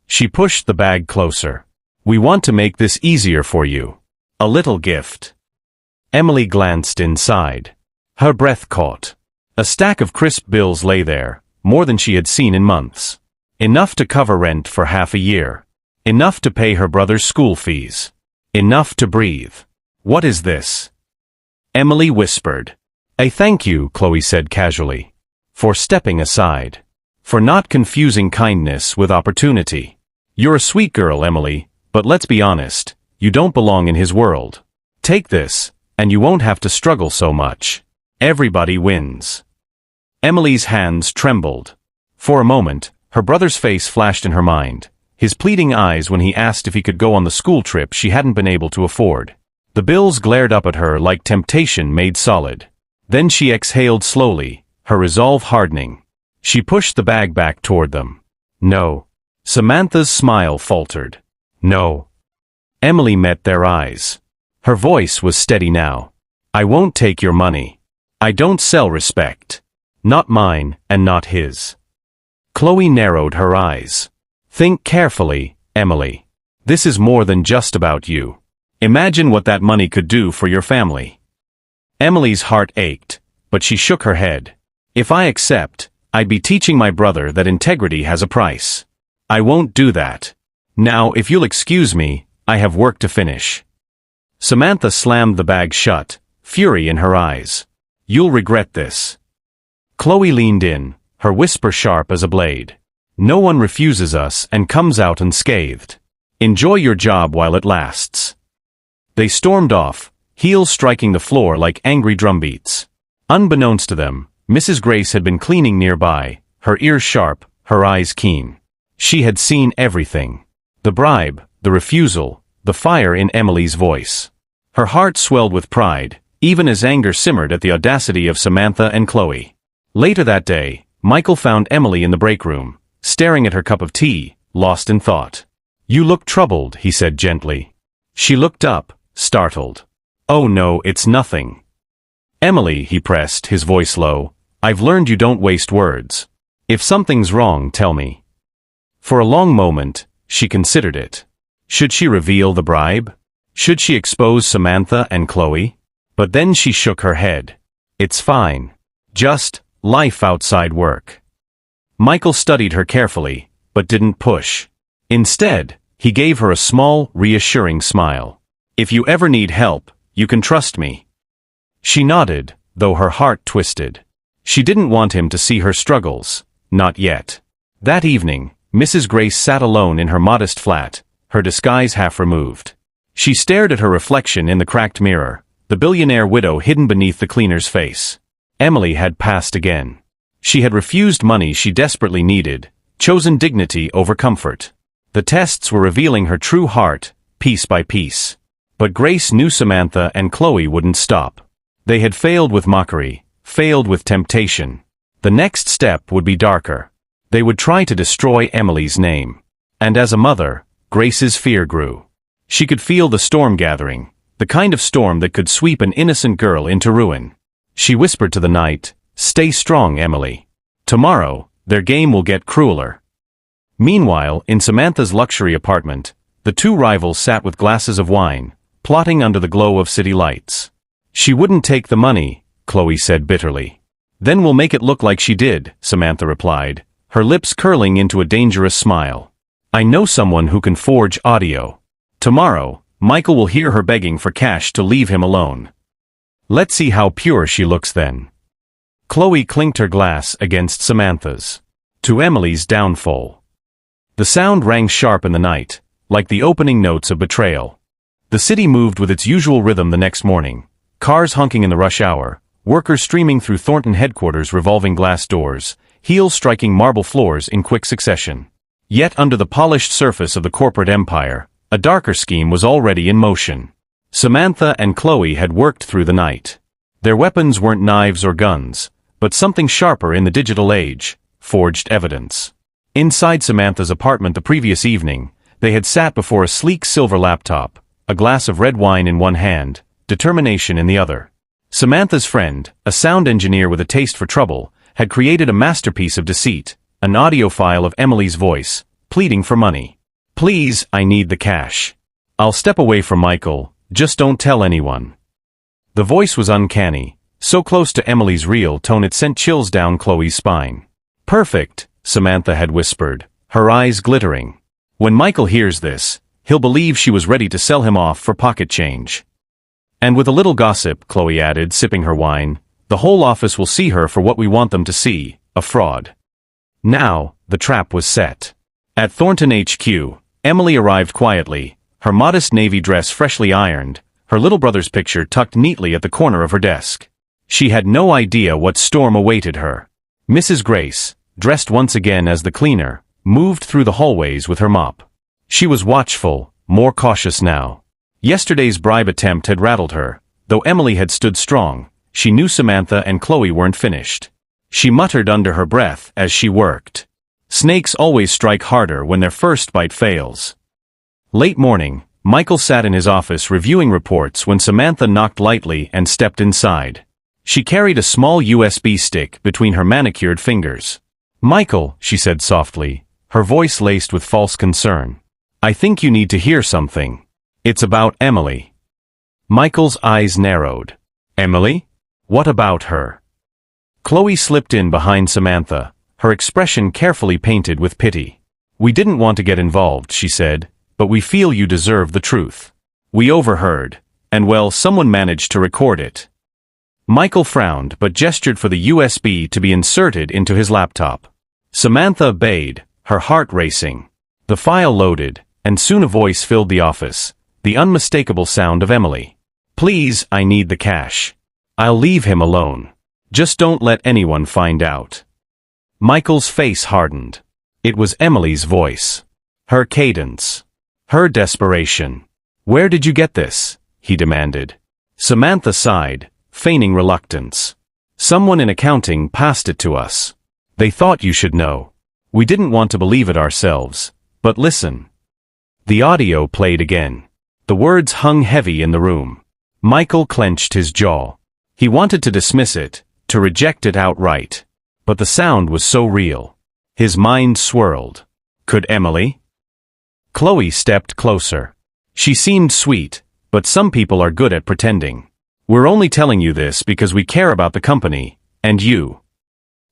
She pushed the bag closer. "We want to make this easier for you. A little gift." Emily glanced inside. Her breath caught. A stack of crisp bills lay there, more than she had seen in months. Enough to cover rent for half a year. Enough to pay her brother's school fees. Enough to breathe. "What is this?" Emily whispered. "A thank you," Chloe said casually. "For stepping aside. For not confusing kindness with opportunity. You're a sweet girl, Emily, but let's be honest, you don't belong in his world. Take this, and you won't have to struggle so much. Everybody wins." Emily's hands trembled. For a moment, her brother's face flashed in her mind, his pleading eyes when he asked if he could go on the school trip she hadn't been able to afford. The bills glared up at her like temptation made solid. Then she exhaled slowly, her resolve hardening. She pushed the bag back toward them. "No." Samantha's smile faltered. "No." Emily met their eyes. Her voice was steady now. "I won't take your money. I don't sell respect. Not mine, and not his." Chloe narrowed her eyes. "Think carefully, Emily. This is more than just about you. Imagine what that money could do for your family." Emily's heart ached, but she shook her head. "If I accept, I'd be teaching my brother that integrity has a price. I won't do that. Now, if you'll excuse me, I have work to finish." Samantha slammed the bag shut, fury in her eyes. "You'll regret this." Chloe leaned in, her whisper sharp as a blade. "No one refuses us and comes out unscathed. Enjoy your job while it lasts." They stormed off, heels striking the floor like angry drumbeats. Unbeknownst to them, Mrs. Grace had been cleaning nearby, her ears sharp, her eyes keen. She had seen everything. The bribe, the refusal, the fire in Emily's voice. Her heart swelled with pride, even as anger simmered at the audacity of Samantha and Chloe. Later that day, Michael found Emily in the break room, staring at her cup of tea, lost in thought. "You look troubled," he said gently. She looked up, startled. "Oh no, it's nothing." "Emily," he pressed, his voice low, "I've learned you don't waste words. If something's wrong, tell me." For a long moment, she considered it. Should she reveal the bribe? Should she expose Samantha and Chloe? But then she shook her head. "It's fine. Just life outside work." Michael studied her carefully, but didn't push. Instead, he gave her a small, reassuring smile. "If you ever need help, you can trust me." She nodded, though her heart twisted. She didn't want him to see her struggles, not yet. That evening, Mrs. Grace sat alone in her modest flat, her disguise half removed. She stared at her reflection in the cracked mirror, the billionaire widow hidden beneath the cleaner's face. Emily had passed again. She had refused money she desperately needed, chosen dignity over comfort. The tests were revealing her true heart, piece by piece. But Grace knew Samantha and Chloe wouldn't stop. They had failed with Mockery, failed with temptation. The next step would be darker. They would try to destroy Emily's name. And as a mother, Grace's fear grew. She could feel the storm gathering, the kind of storm that could sweep an innocent girl into ruin. She whispered to the night, "Stay strong, Emily. Tomorrow, their game will get crueler." Meanwhile, in Samantha's luxury apartment, the two rivals sat with glasses of wine, plotting under the glow of city lights. "She wouldn't take the money," Chloe said bitterly. "Then we'll make it look like she did," Samantha replied, her lips curling into a dangerous smile. "I know someone who can forge audio. Tomorrow, Michael will hear her begging for cash to leave him alone. Let's see how pure she looks then." Chloe clinked her glass against Samantha's. To Emily's downfall. The sound rang sharp in the night, like the opening notes of Betrayal. The city moved with its usual rhythm the next morning, cars honking in the rush hour, workers streaming through Thornton headquarters' revolving glass doors, heels striking marble floors in quick succession. Yet under the polished surface of the corporate empire, a darker scheme was already in motion. Samantha and Chloe had worked through the night. Their weapons weren't knives or guns, but something sharper in the digital age, forged evidence. Inside Samantha's apartment the previous evening, they had sat before a sleek silver laptop, a glass of red wine in one hand, determination in the other. Samantha's friend, a sound engineer with a taste for trouble, had created a masterpiece of deceit, an audio file of Emily's voice, pleading for money. "Please, I need the cash. I'll step away from Michael, just don't tell anyone." The voice was uncanny, so close to Emily's real tone it sent chills down Chloe's spine. "Perfect," Samantha had whispered, her eyes glittering. "When Michael hears this, he'll believe she was ready to sell him off for pocket change." "And with a little gossip," Chloe added, sipping her wine, "the whole office will see her for what we want them to see, a fraud." Now, the trap was set. At Thornton HQ, Emily arrived quietly, her modest navy dress freshly ironed, her little brother's picture tucked neatly at the corner of her desk. She had no idea what storm awaited her. Mrs. Grace, dressed once again as the cleaner, moved through the hallways with her mop. She was watchful, more cautious now. Yesterday's bribe attempt had rattled her. Though Emily had stood strong, she knew Samantha and Chloe weren't finished. She muttered under her breath as she worked. Snakes always strike harder when their first bite fails. Late morning, Michael sat in his office reviewing reports when Samantha knocked lightly and stepped inside. She carried a small USB stick between her manicured fingers. "Michael," she said softly, her voice laced with false concern. "I think you need to hear something. It's about Emily." Michael's eyes narrowed. "Emily? What about her?" Chloe slipped in behind Samantha, her expression carefully painted with pity. "We didn't want to get involved," she said, "but we feel you deserve the truth. We overheard, and well, someone managed to record it." Michael frowned but gestured for the USB to be inserted into his laptop. Samantha obeyed, her heart racing. The file loaded, and soon a voice filled the office, the unmistakable sound of Emily. "Please, I need the cash. I'll leave him alone. Just don't let anyone find out." Michael's face hardened. It was Emily's voice. Her cadence. Her desperation. "Where did you get this?" he demanded. Samantha sighed, feigning reluctance. "Someone in accounting passed it to us. They thought you should know. We didn't want to believe it ourselves, but listen." The audio played again. The words hung heavy in the room. Michael clenched his jaw. He wanted to dismiss it, to reject it outright. But the sound was so real. His mind swirled. Could Emily? Chloe stepped closer. She seemed sweet, but some people are good at pretending. "We're only telling you this because we care about the company, and you."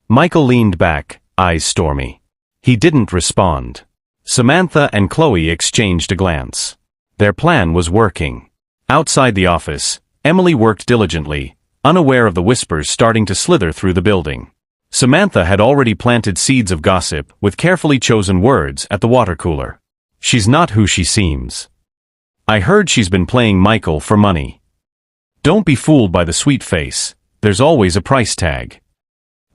Michael leaned back, eyes stormy. He didn't respond. Samantha and Chloe exchanged a glance. Their plan was working. Outside the office, Emily worked diligently, unaware of the whispers starting to slither through the building. Samantha had already planted seeds of gossip with carefully chosen words at the water cooler. "She's not who she seems. I heard she's been playing Michael for money. Don't be fooled by the sweet face, there's always a price tag."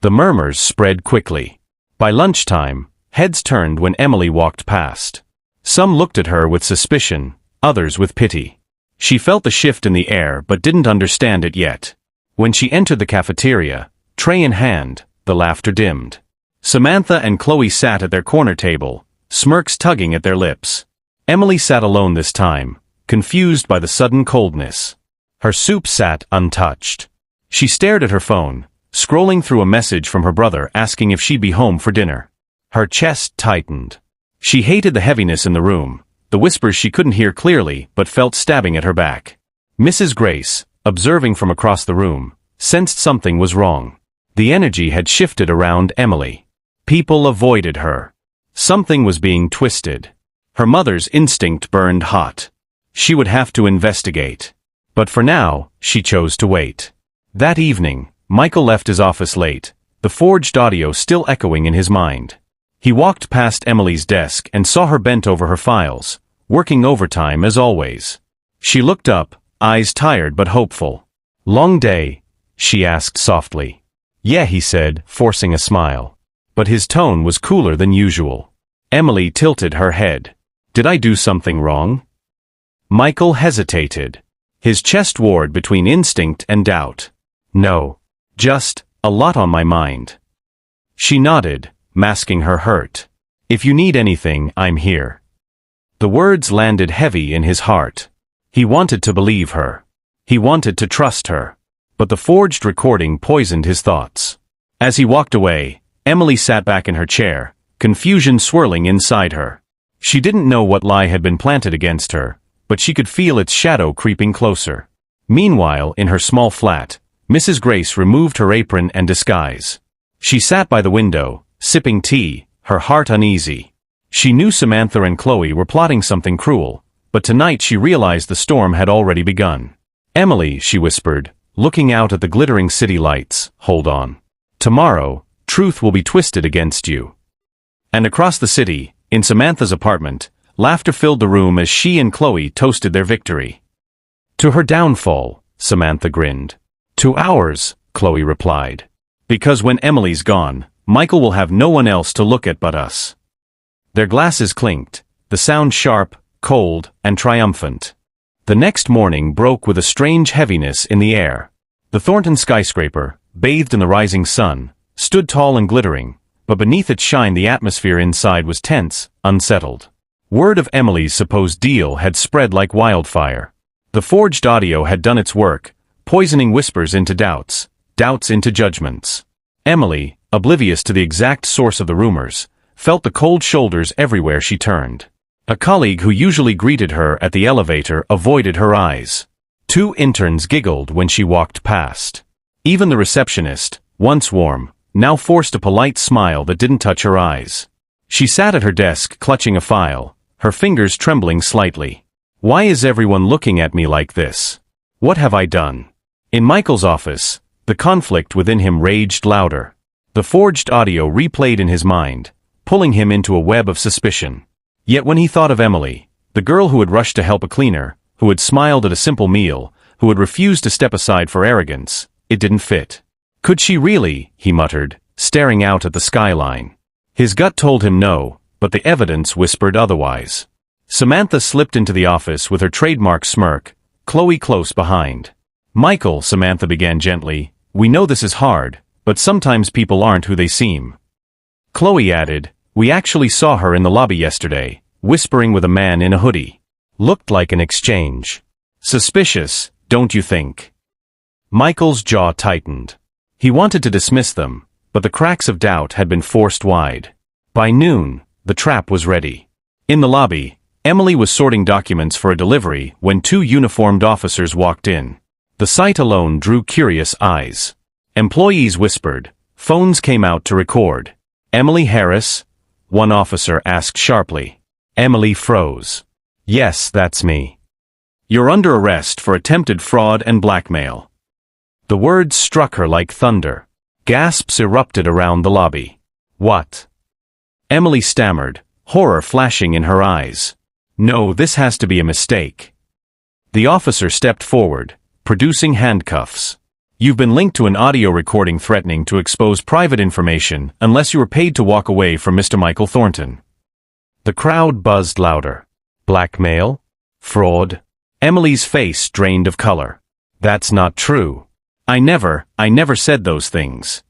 The murmurs spread quickly. By lunchtime, heads turned when Emily walked past. Some looked at her with suspicion, others with pity. She felt the shift in the air but didn't understand it yet. When she entered the cafeteria, tray in hand, the laughter dimmed. Samantha and Chloe sat at their corner table, smirks tugging at their lips. Emily sat alone this time, confused by the sudden coldness. Her soup sat untouched. She stared at her phone, scrolling through a message from her brother asking if she'd be home for dinner. Her chest tightened. She hated the heaviness in the room, the whispers she couldn't hear clearly but felt stabbing at her back. Mrs. Grace, observing from across the room, sensed something was wrong. The energy had shifted around Emily. People avoided her. Something was being twisted. Her mother's instinct burned hot. She would have to investigate. But for now, she chose to wait. That evening, Michael left his office late, the forged audio still echoing in his mind. He walked past Emily's desk and saw her bent over her files, working overtime as always. She looked up, eyes tired but hopeful. "Long day?" she asked softly. "Yeah," he said, forcing a smile. But his tone was cooler than usual. Emily tilted her head. "Did I do something wrong?" Michael hesitated. His chest warred between instinct and doubt. "No. Just, a lot on my mind." She nodded, masking her hurt. "If you need anything, I'm here." The words landed heavy in his heart. He wanted to believe her. He wanted to trust her. But the forged recording poisoned his thoughts. As he walked away, Emily sat back in her chair, confusion swirling inside her. She didn't know what lie had been planted against her, but she could feel its shadow creeping closer. Meanwhile, in her small flat, Mrs. Grace removed her apron and disguise. She sat by the window, sipping tea, her heart uneasy. She knew Samantha and Chloe were plotting something cruel, but tonight she realized the storm had already begun. "Emily," she whispered, looking out at the glittering city lights, "hold on. Tomorrow, truth will be twisted against you." And across the city, in Samantha's apartment, laughter filled the room as she and Chloe toasted their victory. "To her downfall," Samantha grinned. "To ours," Chloe replied. "Because when Emily's gone, Michael will have no one else to look at but us." Their glasses clinked, the sound sharp, cold, and triumphant. The next morning broke with a strange heaviness in the air. The Thornton skyscraper, bathed in the rising sun, stood tall and glittering, but beneath its shine the atmosphere inside was tense, unsettled. Word of Emily's supposed deal had spread like wildfire. The forged audio had done its work, poisoning whispers into doubts, doubts into judgments. Emily, oblivious to the exact source of the rumors, felt the cold shoulders everywhere she turned. A colleague who usually greeted her at the elevator avoided her eyes. 2 interns giggled when she walked past. Even the receptionist, once warm, now forced a polite smile that didn't touch her eyes. She sat at her desk clutching a file, her fingers trembling slightly. "Why is everyone looking at me like this? What have I done?" In Michael's office, the conflict within him raged louder. The forged audio replayed in his mind, pulling him into a web of suspicion. Yet when he thought of Emily, the girl who had rushed to help a cleaner, who had smiled at a simple meal, who had refused to step aside for arrogance, it didn't fit. Could she really, he muttered, staring out at the skyline. His gut told him no, but the evidence whispered otherwise. Samantha slipped into the office with her trademark smirk, Chloe close behind. "Michael," Samantha began gently, "we know this is hard, but sometimes people aren't who they seem." Chloe added, "We actually saw her in the lobby yesterday, whispering with a man in a hoodie. Looked like an exchange. Suspicious, don't you think?" Michael's jaw tightened. He wanted to dismiss them, but the cracks of doubt had been forced wide. By noon, the trap was ready. In the lobby, Emily was sorting documents for a delivery when 2 uniformed officers walked in. The sight alone drew curious eyes. Employees whispered, phones came out to record. "Emily Harris?" one officer asked sharply. Emily froze. "Yes, that's me." "You're under arrest for attempted fraud and blackmail." The words struck her like thunder. Gasps erupted around the lobby. "What?" Emily stammered, horror flashing in her eyes. "No, this has to be a mistake." The officer stepped forward, producing handcuffs. "You've been linked to an audio recording threatening to expose private information unless you were paid to walk away from Mr. Michael Thornton." The crowd buzzed louder. Blackmail? Fraud? Emily's face drained of color. "That's not true. I never said those things."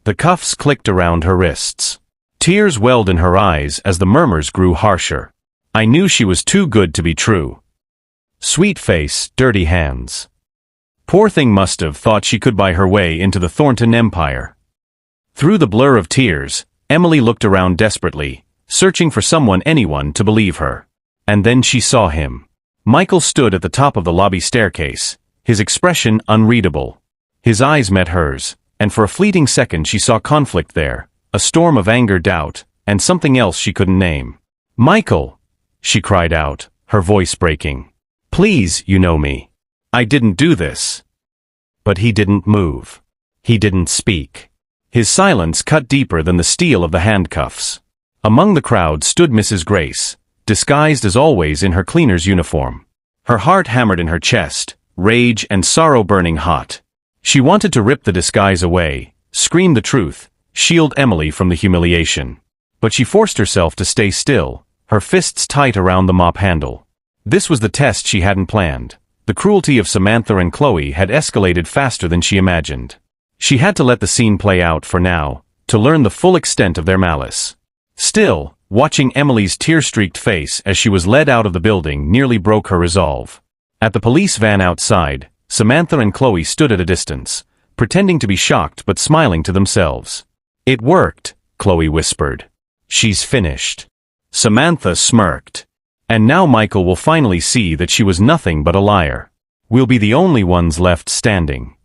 The cuffs clicked around her wrists. Tears welled in her eyes as the murmurs grew harsher. I knew she was too good to be true. Sweet face, dirty hands. Poor thing must have thought she could buy her way into the Thornton empire. Through the blur of tears, Emily looked around desperately, searching for anyone to believe her. And then she saw him. Michael stood at the top of the lobby staircase, his expression unreadable. His eyes met hers, and for a fleeting second she saw conflict there, a storm of anger, doubt, and something else she couldn't name. "Michael!" she cried out, her voice breaking. "Please, you know me. I didn't do this." But he didn't move. He didn't speak. His silence cut deeper than the steel of the handcuffs. Among the crowd stood Mrs. Grace, disguised as always in her cleaner's uniform. Her heart hammered in her chest, rage and sorrow burning hot. She wanted to rip the disguise away, scream the truth, shield Emily from the humiliation. But she forced herself to stay still, her fists tight around the mop handle. This was the test she hadn't planned. The cruelty of Samantha and Chloe had escalated faster than she imagined. She had to let the scene play out for now, to learn the full extent of their malice. Still, watching Emily's tear-streaked face as she was led out of the building nearly broke her resolve. At the police van outside, Samantha and Chloe stood at a distance, pretending to be shocked but smiling to themselves. "It worked," Chloe whispered. "She's finished." Samantha smirked. "And now Michael will finally see that she was nothing but a liar. We'll be the only ones left standing."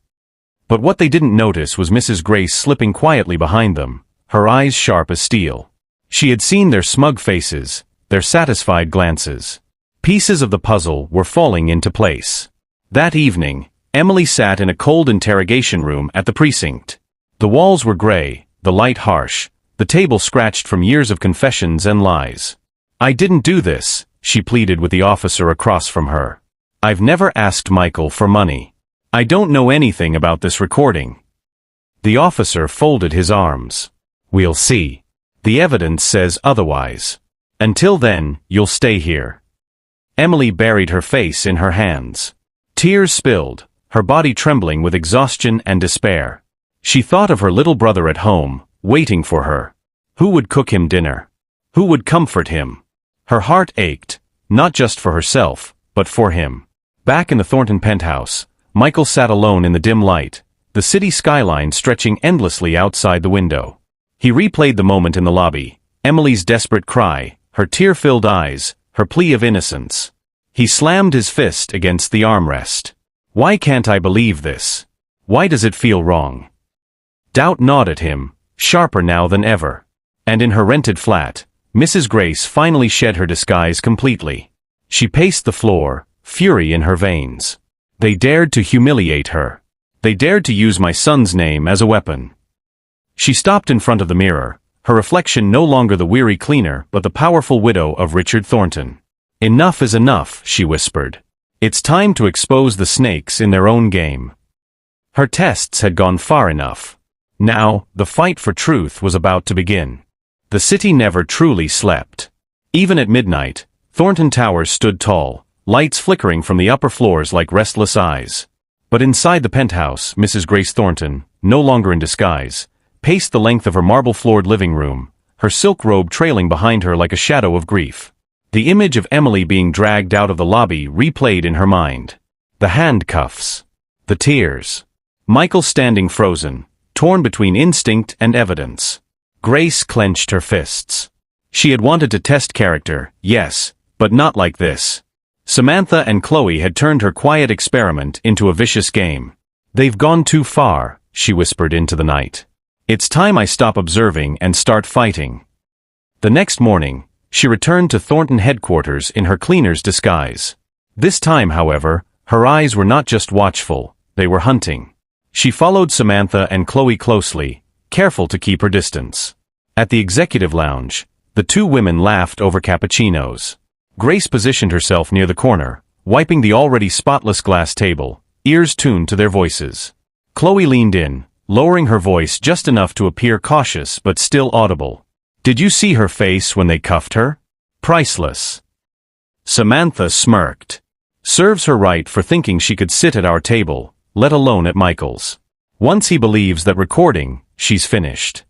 But what they didn't notice was Mrs. Grace slipping quietly behind them, her eyes sharp as steel. She had seen their smug faces, their satisfied glances. Pieces of the puzzle were falling into place. That evening, Emily sat in a cold interrogation room at the precinct. The walls were gray, the light harsh, the table scratched from years of confessions and lies. "I didn't do this," she pleaded with the officer across from her. "I've never asked Michael for money. I don't know anything about this recording." The officer folded his arms. "We'll see. The evidence says otherwise. Until then, you'll stay here." Emily buried her face in her hands. Tears spilled, her body trembling with exhaustion and despair. She thought of her little brother at home, waiting for her. Who would cook him dinner? Who would comfort him? Her heart ached, not just for herself, but for him. Back in the Thornton penthouse, Michael sat alone in the dim light, the city skyline stretching endlessly outside the window. He replayed the moment in the lobby, Emily's desperate cry, her tear-filled eyes, her plea of innocence. He slammed his fist against the armrest. "Why can't I believe this? Why does it feel wrong?" Doubt gnawed at him, sharper now than ever. And in her rented flat, Mrs. Grace finally shed her disguise completely. She paced the floor, fury in her veins. They dared to humiliate her. They dared to use my son's name as a weapon. She stopped in front of the mirror, her reflection no longer the weary cleaner but the powerful widow of Richard Thornton. "Enough is enough," she whispered. "It's time to expose the snakes in their own game." Her tests had gone far enough. Now, the fight for truth was about to begin. The city never truly slept. Even at midnight, Thornton Towers stood tall, lights flickering from the upper floors like restless eyes. But inside the penthouse, Mrs. Grace Thornton, no longer in disguise, paced the length of her marble-floored living room, her silk robe trailing behind her like a shadow of grief. The image of Emily being dragged out of the lobby replayed in her mind. The handcuffs. The tears. Michael standing frozen, torn between instinct and evidence. Grace clenched her fists. She had wanted to test character, yes, but not like this. Samantha and Chloe had turned her quiet experiment into a vicious game. "They've gone too far," she whispered into the night. "It's time I stop observing and start fighting." The next morning, she returned to Thornton headquarters in her cleaner's disguise. This time, however, her eyes were not just watchful, they were hunting. She followed Samantha and Chloe closely, careful to keep her distance. At the executive lounge, the two women laughed over cappuccinos. Grace positioned herself near the corner, wiping the already spotless glass table, ears tuned to their voices. Chloe leaned in, lowering her voice just enough to appear cautious but still audible. "Did you see her face when they cuffed her? Priceless." Samantha smirked. "Serves her right for thinking she could sit at our table, let alone at Michael's. Once he believes that recording, she's finished."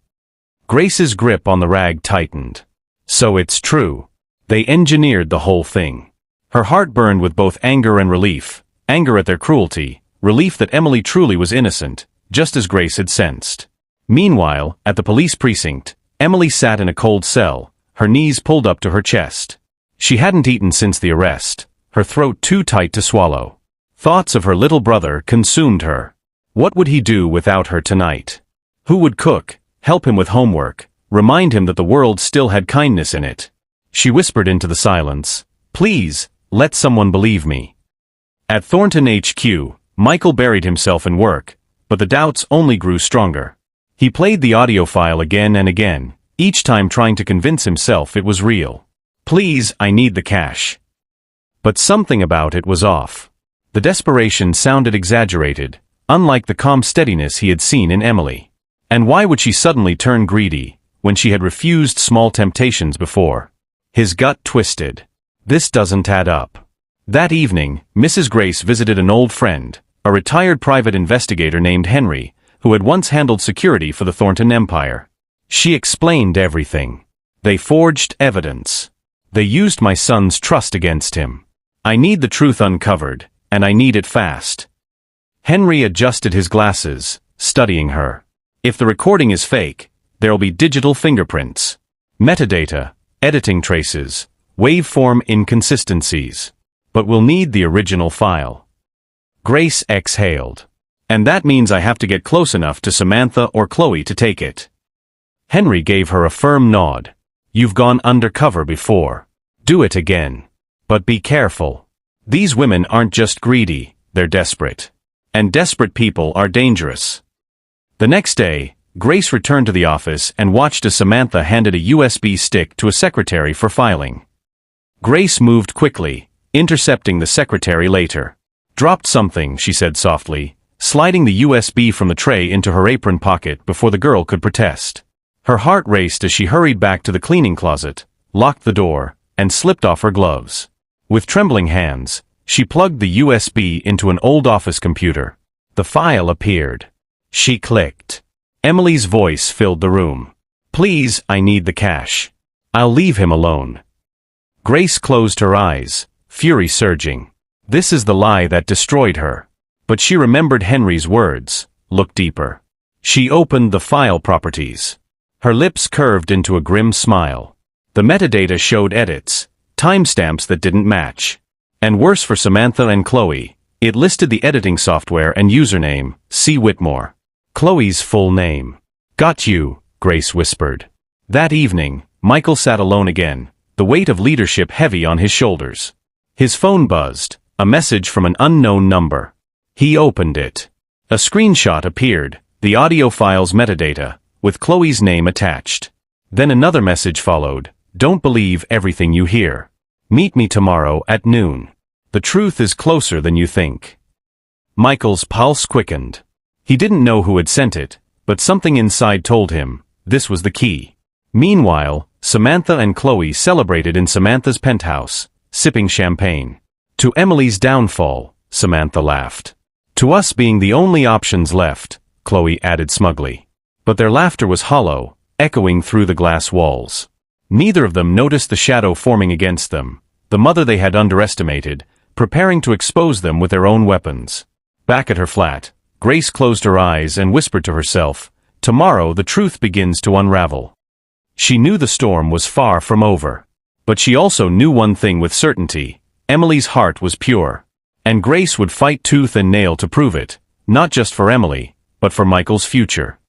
Grace's grip on the rag tightened. So it's true. They engineered the whole thing. Her heart burned with both anger and relief, anger at their cruelty, relief that Emily truly was innocent, just as Grace had sensed. Meanwhile, at the police precinct, Emily sat in a cold cell, her knees pulled up to her chest. She hadn't eaten since the arrest, her throat too tight to swallow. Thoughts of her little brother consumed her. What would he do without her tonight? Who would cook, help him with homework, remind him that the world still had kindness in it? She whispered into the silence, "Please, let someone believe me." At Thornton HQ, Michael buried himself in work, but the doubts only grew stronger. He played the audio file again and again, each time trying to convince himself it was real. "Please, I need the cash." But something about it was off. The desperation sounded exaggerated, unlike the calm steadiness he had seen in Emily. And why would she suddenly turn greedy, when she had refused small temptations before? His gut twisted. This doesn't add up. That evening, Mrs. Grace visited an old friend, a retired private investigator named Henry, who had once handled security for the Thornton Empire. She explained everything. "They forged evidence. They used my son's trust against him. I need the truth uncovered, and I need it fast." Henry adjusted his glasses, studying her. "If the recording is fake, there'll be digital fingerprints, metadata, editing traces, waveform inconsistencies. But we'll need the original file." Grace exhaled. "And that means I have to get close enough to Samantha or Chloe to take it." Henry gave her a firm nod. "You've gone undercover before. Do it again. But be careful. These women aren't just greedy, they're desperate. And desperate people are dangerous." The next day, Grace returned to the office and watched as Samantha handed a USB stick to a secretary for filing. Grace moved quickly, intercepting the secretary later. "Dropped something," she said softly, sliding the USB from the tray into her apron pocket before the girl could protest. Her heart raced as she hurried back to the cleaning closet, locked the door, and slipped off her gloves. With trembling hands, she plugged the USB into an old office computer. The file appeared. She clicked. Emily's voice filled the room. "Please, I need the cash. I'll leave him alone." Grace closed her eyes, fury surging. This is the lie that destroyed her. But she remembered Henry's words, "Look deeper." She opened the file properties. Her lips curved into a grim smile. The metadata showed edits, timestamps that didn't match. And worse for Samantha and Chloe, it listed the editing software and username, C. Whitmore. Chloe's full name. "Got you," Grace whispered. That evening, Michael sat alone again, the weight of leadership heavy on his shoulders. His phone buzzed, a message from an unknown number. He opened it. A screenshot appeared, the audio file's metadata, with Chloe's name attached. Then another message followed, "Don't believe everything you hear. Meet me tomorrow at noon. The truth is closer than you think." Michael's pulse quickened. He didn't know who had sent it, but something inside told him, this was the key. Meanwhile, Samantha and Chloe celebrated in Samantha's penthouse, sipping champagne. "To Emily's downfall," Samantha laughed. "To us being the only options left," Chloe added smugly. But their laughter was hollow, echoing through the glass walls. Neither of them noticed the shadow forming against them, the mother they had underestimated, preparing to expose them with their own weapons. Back at her flat, Grace closed her eyes and whispered to herself, "Tomorrow the truth begins to unravel." She knew the storm was far from over. But she also knew one thing with certainty: Emily's heart was pure. And Grace would fight tooth and nail to prove it, not just for Emily, but for Michael's future.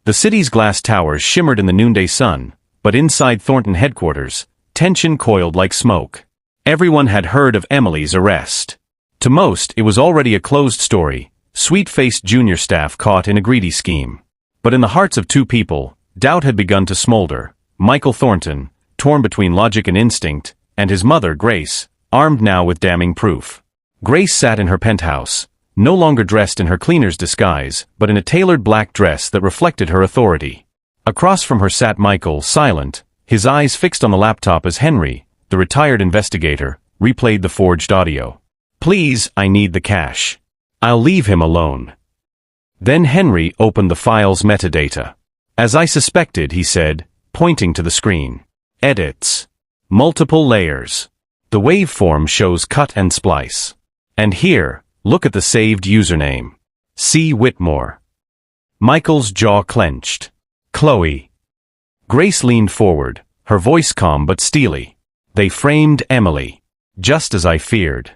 The city's glass towers shimmered in the noonday sun, but inside Thornton headquarters, tension coiled like smoke. Everyone had heard of Emily's arrest. To most, it was already a closed story, sweet-faced junior staff caught in a greedy scheme. But in the hearts of two people, doubt had begun to smolder. Michael Thornton, torn between logic and instinct, and his mother, Grace, armed now with damning proof. Grace sat in her penthouse, no longer dressed in her cleaner's disguise, but in a tailored black dress that reflected her authority. Across from her sat Michael, silent, his eyes fixed on the laptop as Henry, the retired investigator, replayed the forged audio. "Please, I need the cash. I'll leave him alone." Then Henry opened the file's metadata. As I suspected, he said, pointing to the screen. Edits. Multiple layers. The waveform shows cut and splice. And here, look at the saved username. C. Whitmore. Michael's jaw clenched. Chloe. Grace leaned forward, her voice calm but steely. They framed Emily. Just as I feared.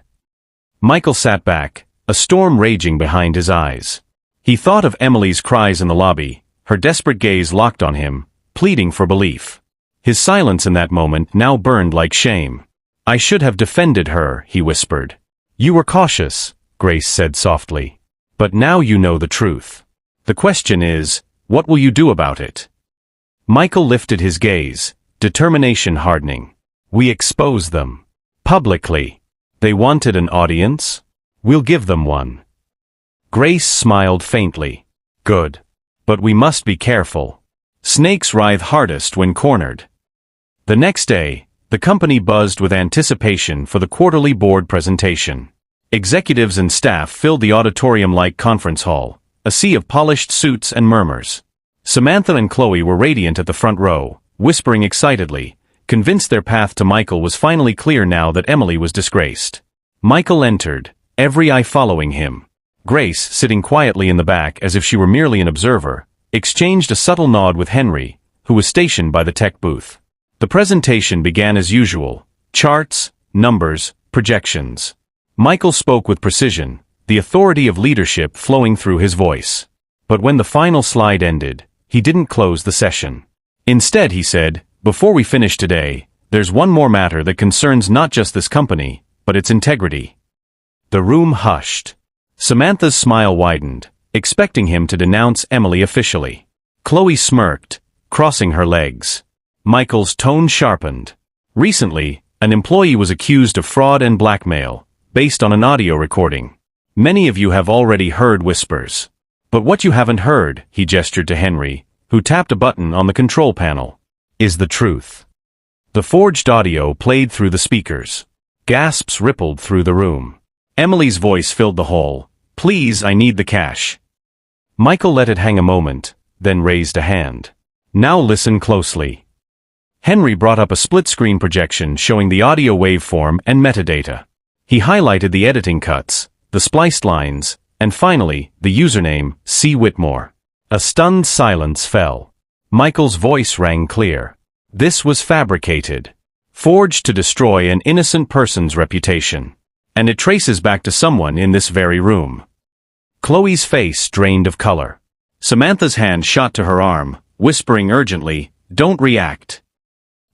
Michael sat back, a storm raging behind his eyes. He thought of Emily's cries in the lobby, her desperate gaze locked on him, pleading for belief. His silence in that moment now burned like shame. I should have defended her, he whispered. You were cautious, Grace said softly. But now you know the truth. The question is, what will you do about it? Michael lifted his gaze, determination hardening. We expose them. Publicly. They wanted an audience? We'll give them one. Grace smiled faintly. Good. But we must be careful. Snakes writhe hardest when cornered. The next day, the company buzzed with anticipation for the quarterly board presentation. Executives and staff filled the auditorium-like conference hall, a sea of polished suits and murmurs. Samantha and Chloe were radiant at the front row, whispering excitedly, convinced their path to Michael was finally clear now that Emily was disgraced. Michael entered, every eye following him. Grace, sitting quietly in the back as if she were merely an observer, exchanged a subtle nod with Henry, who was stationed by the tech booth. The presentation began as usual, charts, numbers, projections. Michael spoke with precision, the authority of leadership flowing through his voice. But when the final slide ended, he didn't close the session. Instead, he said, before we finish today, there's one more matter that concerns not just this company, but its integrity. The room hushed. Samantha's smile widened, expecting him to denounce Emily officially. Chloe smirked, crossing her legs. Michael's tone sharpened. Recently, an employee was accused of fraud and blackmail, based on an audio recording. Many of you have already heard whispers. But what you haven't heard, he gestured to Henry, who tapped a button on the control panel, is the truth. The forged audio played through the speakers. Gasps rippled through the room. Emily's voice filled the hall. Please, I need the cash. Michael let it hang a moment, then raised a hand. Now listen closely. Henry brought up a split-screen projection showing the audio waveform and metadata. He highlighted the editing cuts, the spliced lines, and finally, the username, C. Whitmore. A stunned silence fell. Michael's voice rang clear. This was fabricated. Forged to destroy an innocent person's reputation. And it traces back to someone in this very room. Chloe's face drained of color. Samantha's hand shot to her arm, whispering urgently, "Don't react."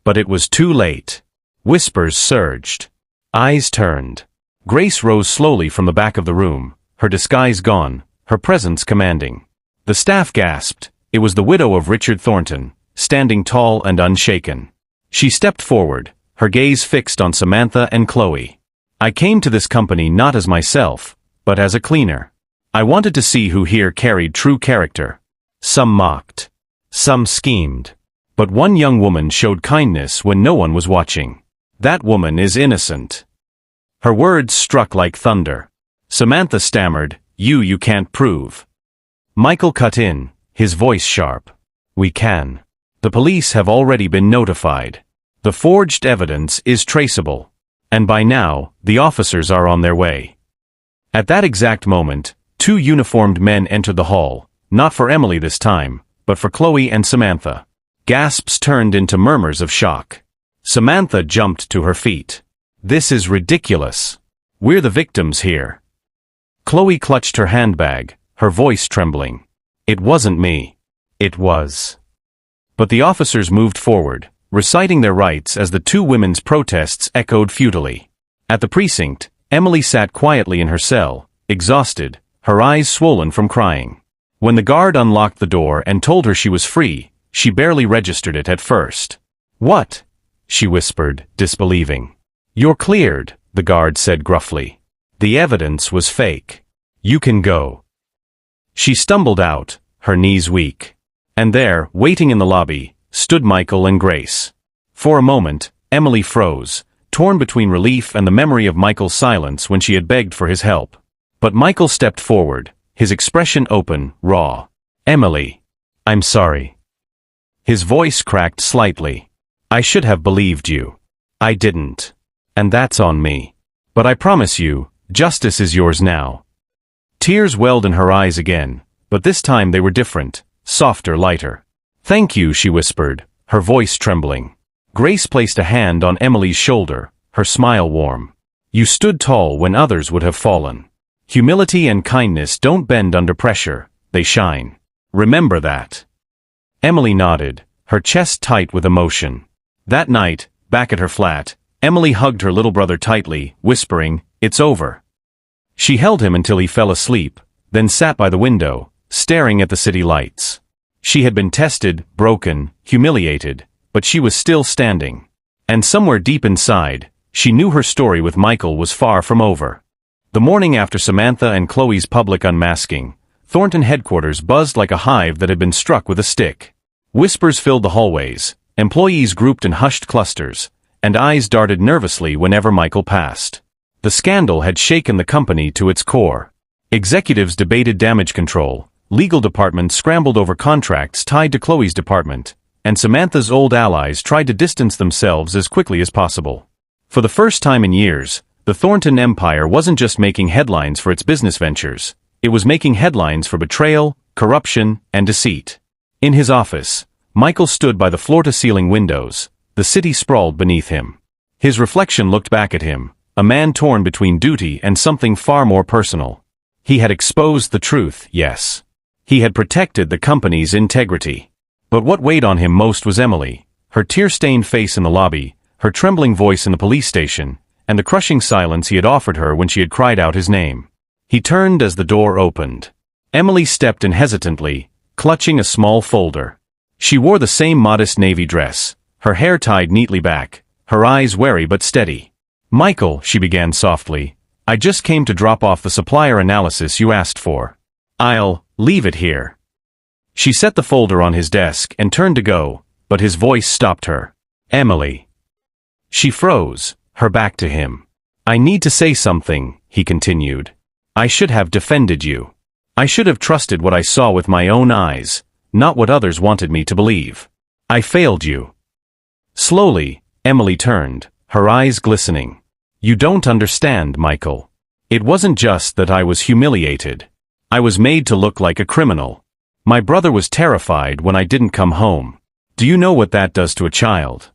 But it was too late. Whispers surged. Eyes turned. Grace rose slowly from the back of the room, her disguise gone, her presence commanding. The staff gasped. It was the widow of Richard Thornton, standing tall and unshaken. She stepped forward, her gaze fixed on Samantha and Chloe. I came to this company not as myself, but as a cleaner. I wanted to see who here carried true character. Some mocked. Some schemed. But one young woman showed kindness when no one was watching. That woman is innocent. Her words struck like thunder. Samantha stammered, You can't prove. Michael cut in, his voice sharp. We can. The police have already been notified. The forged evidence is traceable. And by now, the officers are on their way. At that exact moment, two uniformed men entered the hall, not for Emily this time, but for Chloe and Samantha. Gasps turned into murmurs of shock. Samantha jumped to her feet. This is ridiculous. We're the victims here. Chloe clutched her handbag, her voice trembling. It wasn't me. It was. But the officers moved forward, reciting their rights as the two women's protests echoed futilely. At the precinct, Emily sat quietly in her cell, exhausted, her eyes swollen from crying. When the guard unlocked the door and told her she was free, she barely registered it at first. What? She whispered, disbelieving. You're cleared, the guard said gruffly. The evidence was fake. You can go. She stumbled out, her knees weak. And there, waiting in the lobby, stood Michael and Grace. For a moment, Emily froze, torn between relief and the memory of Michael's silence when she had begged for his help. But Michael stepped forward, his expression open, raw. Emily. I'm sorry. His voice cracked slightly. I should have believed you. I didn't. And that's on me. But I promise you, justice is yours now. Tears welled in her eyes again, but this time they were different, softer, lighter. Thank you, she whispered, her voice trembling. Grace placed a hand on Emily's shoulder, her smile warm. You stood tall when others would have fallen. Humility and kindness don't bend under pressure, they shine. Remember that. Emily nodded, her chest tight with emotion. That night, back at her flat, Emily hugged her little brother tightly, whispering, "It's over." She held him until he fell asleep, then sat by the window, staring at the city lights. She had been tested, broken, humiliated, but she was still standing. And somewhere deep inside, she knew her story with Michael was far from over. The morning after Samantha and Chloe's public unmasking, Thornton headquarters buzzed like a hive that had been struck with a stick. Whispers filled the hallways, employees grouped in hushed clusters, and eyes darted nervously whenever Michael passed. The scandal had shaken the company to its core. Executives debated damage control, legal departments scrambled over contracts tied to Chloe's department, and Samantha's old allies tried to distance themselves as quickly as possible. For the first time in years, the Thornton empire wasn't just making headlines for its business ventures, it was making headlines for betrayal, corruption, and deceit. In his office, Michael stood by the floor-to-ceiling windows, the city sprawled beneath him. His reflection looked back at him, a man torn between duty and something far more personal. He had exposed the truth, yes. He had protected the company's integrity. But what weighed on him most was Emily, her tear-stained face in the lobby, her trembling voice in the police station, and the crushing silence he had offered her when she had cried out his name. He turned as the door opened. Emily stepped in hesitantly, clutching a small folder. She wore the same modest navy dress, her hair tied neatly back, her eyes wary but steady. "Michael," she began softly, "I just came to drop off the supplier analysis you asked for. I'll leave it here." She set the folder on his desk and turned to go, but his voice stopped her. "Emily." She froze, her back to him. "I need to say something," he continued. "I should have defended you. I should have trusted what I saw with my own eyes, not what others wanted me to believe. I failed you." Slowly, Emily turned, her eyes glistening. "You don't understand, Michael. It wasn't just that I was humiliated. I was made to look like a criminal. My brother was terrified when I didn't come home. Do you know what that does to a child?"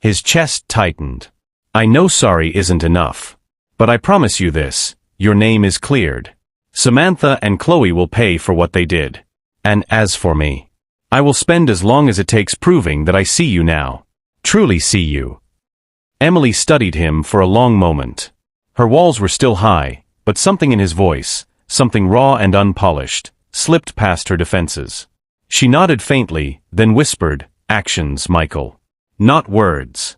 His chest tightened. "I know sorry isn't enough. But I promise you this, your name is cleared. Samantha and Chloe will pay for what they did. And as for me, I will spend as long as it takes proving that I see you now. Truly see you." Emily studied him for a long moment. Her walls were still high, but something in his voice, something raw and unpolished, slipped past her defenses. She nodded faintly, then whispered, "Actions, Michael. Not words."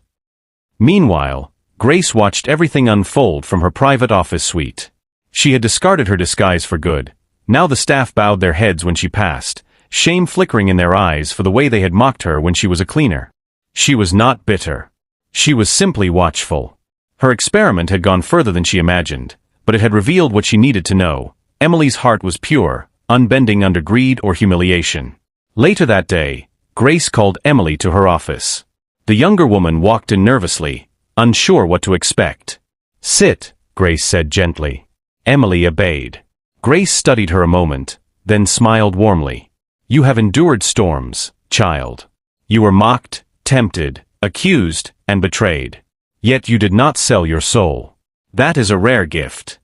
Meanwhile, Grace watched everything unfold from her private office suite. She had discarded her disguise for good. Now the staff bowed their heads when she passed, shame flickering in their eyes for the way they had mocked her when she was a cleaner. She was not bitter. She was simply watchful. Her experiment had gone further than she imagined, but it had revealed what she needed to know. Emily's heart was pure, unbending under greed or humiliation. Later that day, Grace called Emily to her office. The younger woman walked in nervously, unsure what to expect. "Sit," Grace said gently. Emily obeyed. Grace studied her a moment, then smiled warmly. "You have endured storms, child. You were mocked, tempted, accused, and betrayed. Yet you did not sell your soul. That is a rare gift."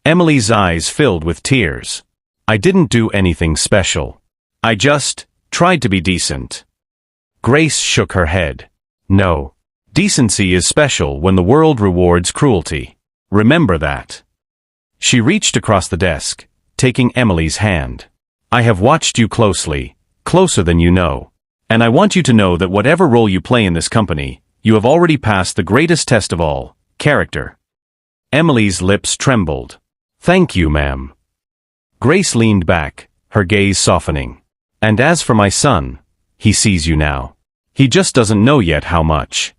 Emily's eyes filled with tears. "I didn't do anything special. I just tried to be decent." Grace shook her head. "No. Decency is special when the world rewards cruelty. Remember that." She reached across the desk, taking Emily's hand. "I have watched you closely, closer than you know. And I want you to know that whatever role you play in this company, you have already passed the greatest test of all, character." Emily's lips trembled. "Thank you, ma'am." Grace leaned back, her gaze softening. "And as for my son, he sees you now. He just doesn't know yet how much."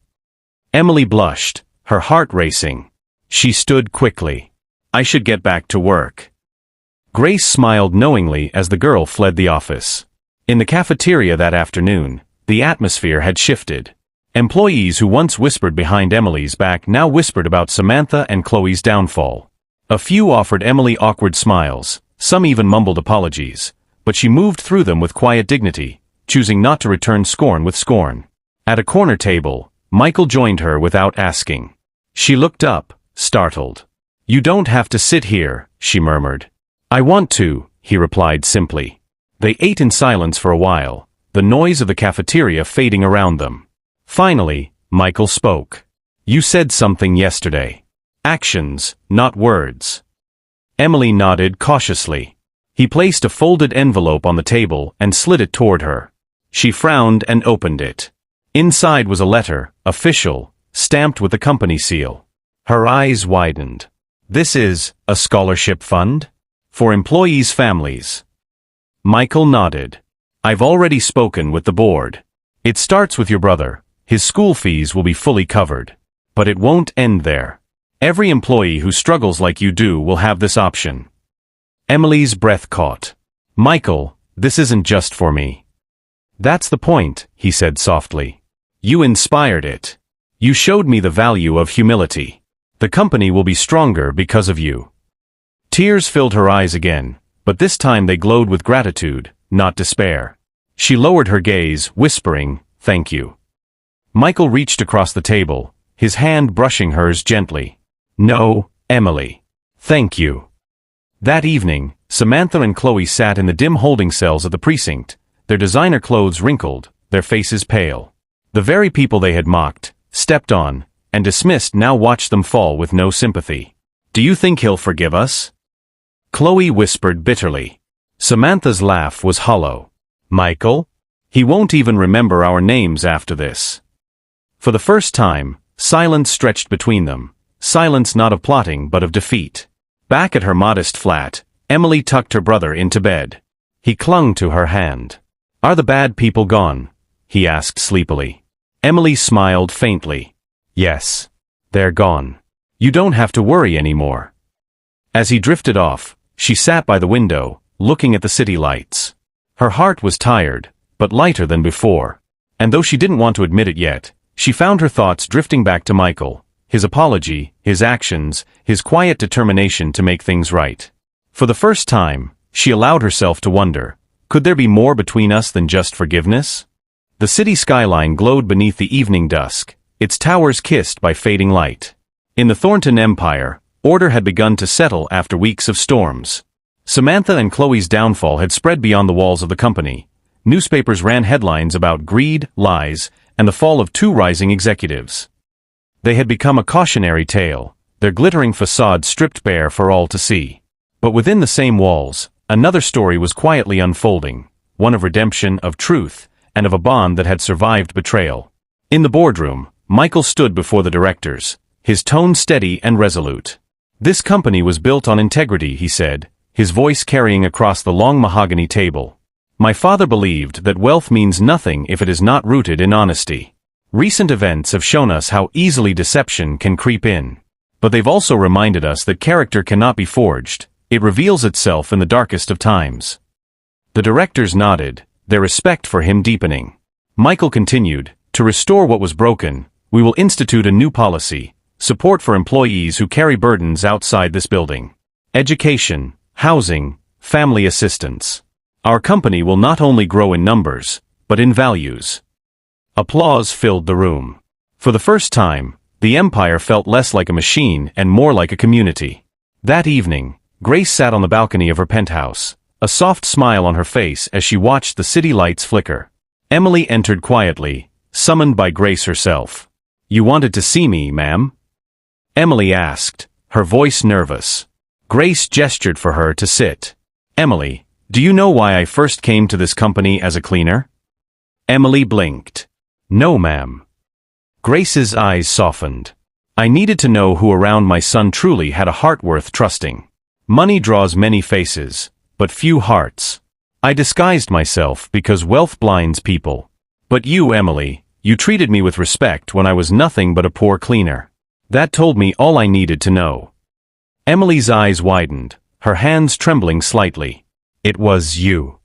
Emily blushed, her heart racing. She stood quickly. "I should get back to work." Grace smiled knowingly as the girl fled the office. In the cafeteria that afternoon, the atmosphere had shifted. Employees who once whispered behind Emily's back now whispered about Samantha and Chloe's downfall. A few offered Emily awkward smiles, some even mumbled apologies, but she moved through them with quiet dignity, choosing not to return scorn with scorn. At a corner table, Michael joined her without asking. She looked up, startled. "You don't have to sit here," she murmured. "I want to," he replied simply. They ate in silence for a while, the noise of the cafeteria fading around them. Finally, Michael spoke. "You said something yesterday. Actions, not words." Emily nodded cautiously. He placed a folded envelope on the table and slid it toward her. She frowned and opened it. Inside was a letter, official, stamped with the company seal. Her eyes widened. "This is a scholarship fund? For employees' families?" Michael nodded. "I've already spoken with the board. It starts with your brother. His school fees will be fully covered. But it won't end there. Every employee who struggles like you do will have this option." Emily's breath caught. "Michael, this isn't just for me." "That's the point," he said softly. "You inspired it. You showed me the value of humility. The company will be stronger because of you." Tears filled her eyes again, but this time they glowed with gratitude, not despair. She lowered her gaze, whispering, "Thank you." Michael reached across the table, his hand brushing hers gently. "No, Emily. Thank you." That evening, Samantha and Chloe sat in the dim holding cells of the precinct, their designer clothes wrinkled, their faces pale. The very people they had mocked, stepped on, and dismissed now watched them fall with no sympathy. "Do you think he'll forgive us?" Chloe whispered bitterly. Samantha's laugh was hollow. "Michael? He won't even remember our names after this." For the first time, silence stretched between them, silence not of plotting but of defeat. Back at her modest flat, Emily tucked her brother into bed. He clung to her hand. "Are the bad people gone?" he asked sleepily. Emily smiled faintly. "Yes. They're gone. You don't have to worry anymore." As he drifted off, she sat by the window, looking at the city lights. Her heart was tired, but lighter than before. And though she didn't want to admit it yet, she found her thoughts drifting back to Michael, his apology, his actions, his quiet determination to make things right. For the first time, she allowed herself to wonder, could there be more between us than just forgiveness? The city skyline glowed beneath the evening dusk, its towers kissed by fading light. In the Thornton Empire, order had begun to settle after weeks of storms. Samantha and Chloe's downfall had spread beyond the walls of the company. Newspapers ran headlines about greed, lies, and the fall of 2 rising executives. They had become a cautionary tale, their glittering facade stripped bare for all to see. But within the same walls, another story was quietly unfolding, one of redemption, of truth, and of a bond that had survived betrayal. In the boardroom, Michael stood before the directors, his tone steady and resolute. "This company was built on integrity," he said, his voice carrying across the long mahogany table. "My father believed that wealth means nothing if it is not rooted in honesty. Recent events have shown us how easily deception can creep in. But they've also reminded us that character cannot be forged, it reveals itself in the darkest of times." The directors nodded, their respect for him deepening. Michael continued, "To restore what was broken, we will institute a new policy, support for employees who carry burdens outside this building. Education, housing, family assistance. Our company will not only grow in numbers, but in values." Applause filled the room. For the first time, the empire felt less like a machine and more like a community. That evening, Grace sat on the balcony of her penthouse, a soft smile on her face as she watched the city lights flicker. Emily entered quietly, summoned by Grace herself. "You wanted to see me, ma'am?" Emily asked, her voice nervous. Grace gestured for her to sit. "Emily, do you know why I first came to this company as a cleaner?" Emily blinked. "No, ma'am." Grace's eyes softened. "I needed to know who around my son truly had a heart worth trusting. Money draws many faces, but few hearts. I disguised myself because wealth blinds people. But you, Emily, you treated me with respect when I was nothing but a poor cleaner. That told me all I needed to know." Emily's eyes widened, her hands trembling slightly. "It was you."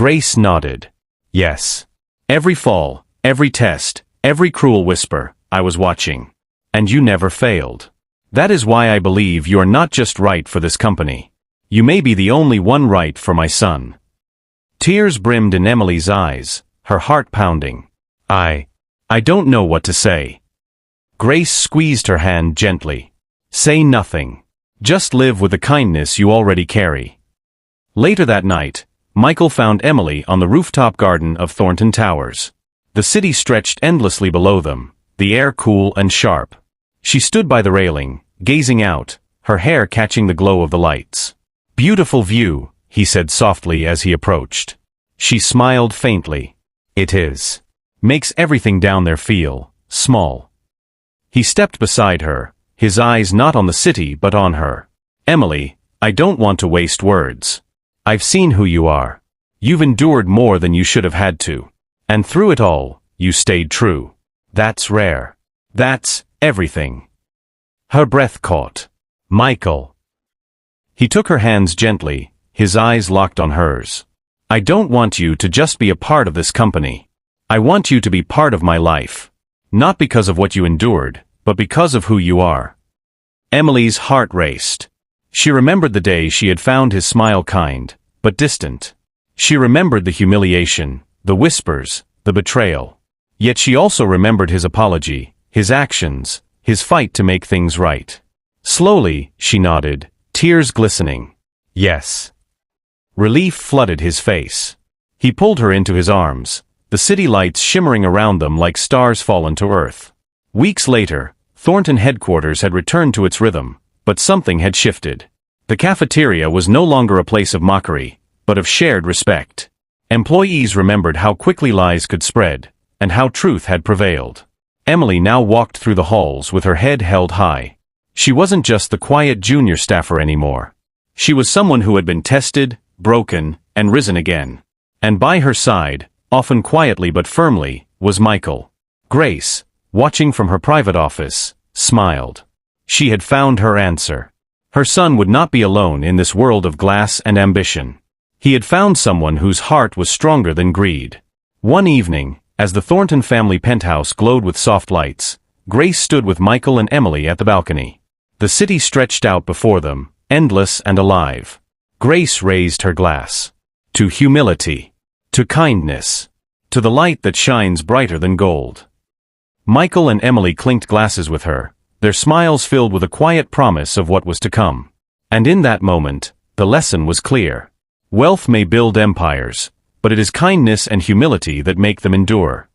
Grace nodded. Yes. Every fall, every test, every cruel whisper, I was watching. And you never failed. That is why I believe you are not just right for this company. You may be the only one right for my son. Tears brimmed in Emily's eyes, her heart pounding. I don't know what to say. Grace squeezed her hand gently. Say nothing. Just live with the kindness you already carry. Later that night, Michael found Emily on the rooftop garden of Thornton Towers. The city stretched endlessly below them, the air cool and sharp. She stood by the railing, gazing out, her hair catching the glow of the lights. Beautiful view, he said softly as he approached. She smiled faintly. It is. Makes everything down there feel small. He stepped beside her, his eyes not on the city but on her. Emily, I don't want to waste words. I've seen who you are. You've endured more than you should have had to. And through it all, you stayed true. That's rare. That's everything. Her breath caught. Michael. He took her hands gently, his eyes locked on hers. I don't want you to just be a part of this company. I want you to be part of my life. Not because of what you endured, but because of who you are. Emily's heart raced. She remembered the day she had found his smile kind, but distant. She remembered the humiliation, the whispers, the betrayal. Yet she also remembered his apology, his actions, his fight to make things right. Slowly, she nodded, tears glistening. Yes. Relief flooded his face. He pulled her into his arms, the city lights shimmering around them like stars fallen to earth. Weeks later, Thornton headquarters had returned to its rhythm, but something had shifted. The cafeteria was no longer a place of mockery, but of shared respect. Employees remembered how quickly lies could spread, and how truth had prevailed. Emily now walked through the halls with her head held high. She wasn't just the quiet junior staffer anymore. She was someone who had been tested, broken, and risen again. And by her side, often quietly but firmly, was Michael. Grace, watching from her private office, smiled. She had found her answer. Her son would not be alone in this world of glass and ambition. He had found someone whose heart was stronger than greed. One evening, as the Thornton family penthouse glowed with soft lights, Grace stood with Michael and Emily at the balcony. The city stretched out before them, endless and alive. Grace raised her glass. To humility. To kindness. To the light that shines brighter than gold. Michael and Emily clinked glasses with her, their smiles filled with a quiet promise of what was to come. And in that moment, the lesson was clear. Wealth may build empires, but it is kindness and humility that make them endure.